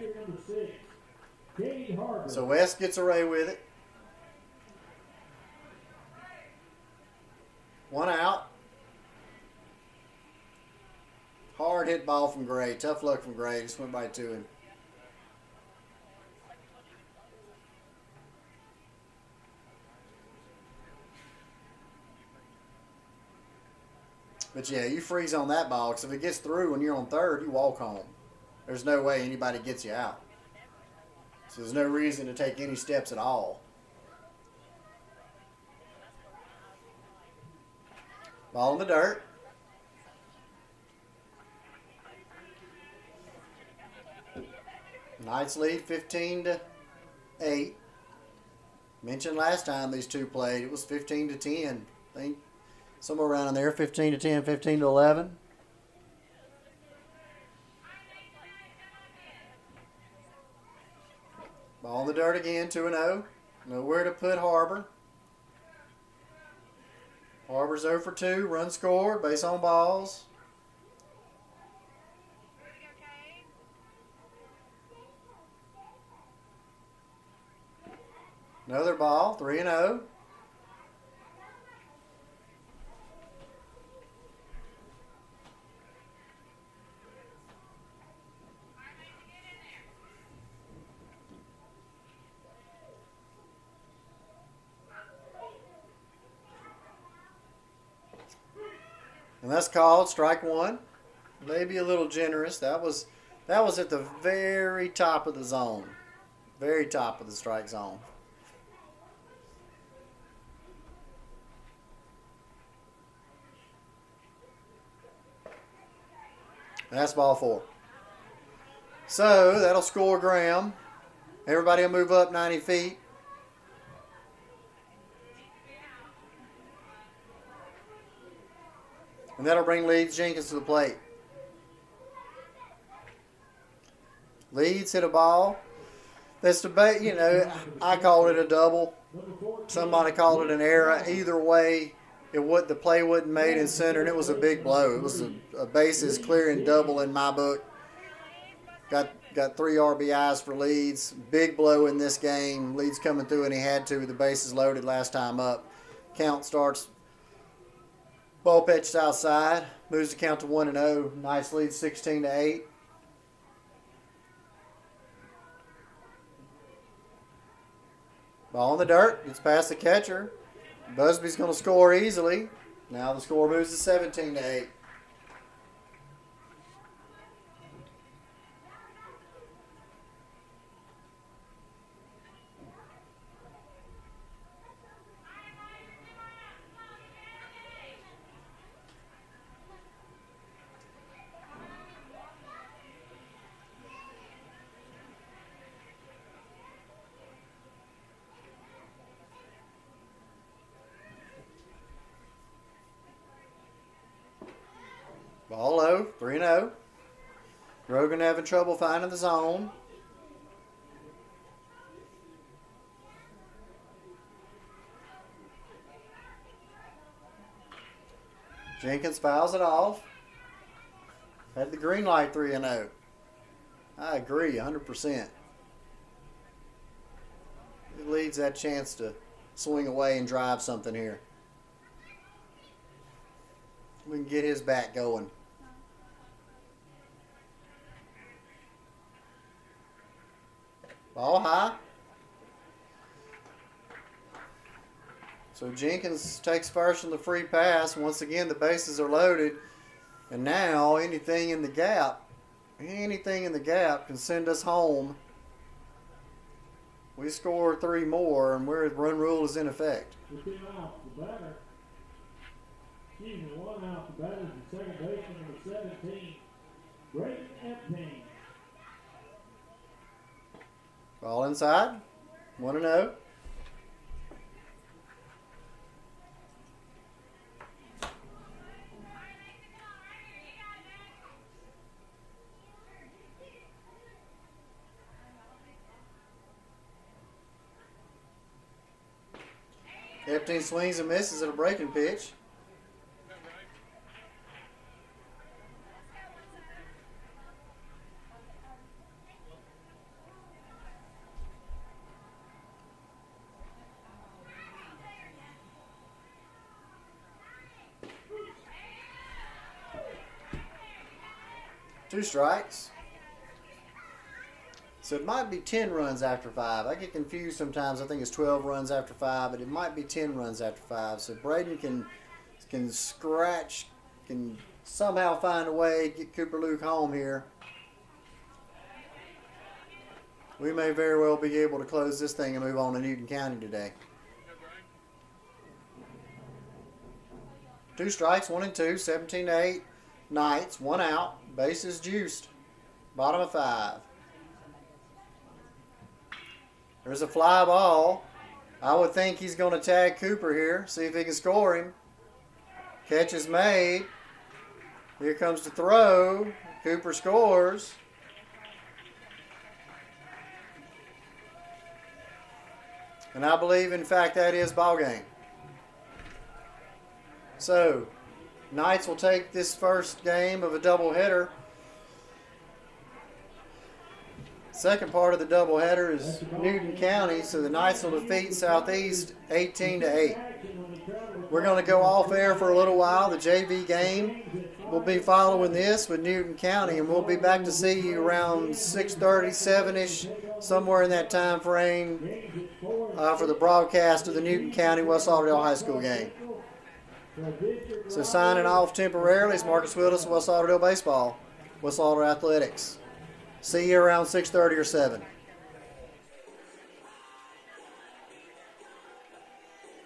Speaker 1: So West gets away with it. 1 out. Hard hit ball from Gray. Tough luck from Gray. Just went by 2 him. But yeah, you freeze on that ball because if it gets through when you're on third, you walk home. There's no way anybody gets you out. So there's no reason to take any steps at all. Ball in the dirt. Knights lead 15-8. Mentioned last time these two played, it was 15-10. I think somewhere around in there, 15-10, 15-11. Ball in the dirt again, 2-0. Nowhere to put Harbor. Harbor's 0 for 2, run scored, base on balls. Another ball, 3-0. And that's called strike 1. Maybe a little generous. That was at the very top of the zone. Very top of the strike zone. That's ball 4. So that'll score Graham. Everybody will move up 90 feet. And that'll bring Leeds Jenkins to the plate. Leeds hit a ball. That's debate, you know, I called it a double. Somebody called it an error. Either way, the play wasn't made in center, and it was a big blow. It was a bases clearing double in my book. Got 3 RBIs for Leeds. Big blow in this game. Leeds coming through, and he had to with the bases loaded last time up. Count starts. Ball pitched outside. Moves the count to 1-0. Nice lead, 16-8. Ball in the dirt. Gets past the catcher. Busby's going to score easily. Now the score moves to 17-8. Ball low, 3-0. Rogan having trouble finding the zone. Jenkins fouls it off. Had the green light, 3-0. I agree, 100%. It leads that chance to swing away and drive something here. We can get his bat going. Ball high. So Jenkins takes first on the free pass. Once again, the bases are loaded. And now anything in the gap can send us home. We score 3 more, and run rule is in effect.
Speaker 2: Excuse me, 1 out. The batter is the second baseman, number 17, Barenaked.
Speaker 1: Ball inside. 1-0. Epstein swings and misses at a breaking pitch. Two strikes. So it might be 10 runs after 5. I get confused sometimes. I think it's 12 runs after 5, but it might be 10 runs after 5. So Braden can scratch, can somehow find a way to get Cooper Luke home here. We may very well be able to close this thing and move on to Newton County today. 2 strikes, 1 and 2, 17-8. Knights, 1 out. Bases juiced. Bottom of 5. There's a fly ball. I would think he's going to tag Cooper here. See if he can score him. Catch is made. Here comes the throw. Cooper scores. And I believe, in fact, that is ball game. So, Knights will take this first game of a doubleheader. Second part of the doubleheader is Newton County, so the Knights will defeat Southeast 18-8. We're going to go off air for a little while. The JV game will be following this with Newton County, and we'll be back to see you around 6:30, 7-ish, somewhere in that time frame for the broadcast of the Newton County West Lauderdale High School game. So signing off temporarily is Marcus Willis, West Lauderdale Baseball, West Lauderdale Athletics. See you around 6:30 or 7.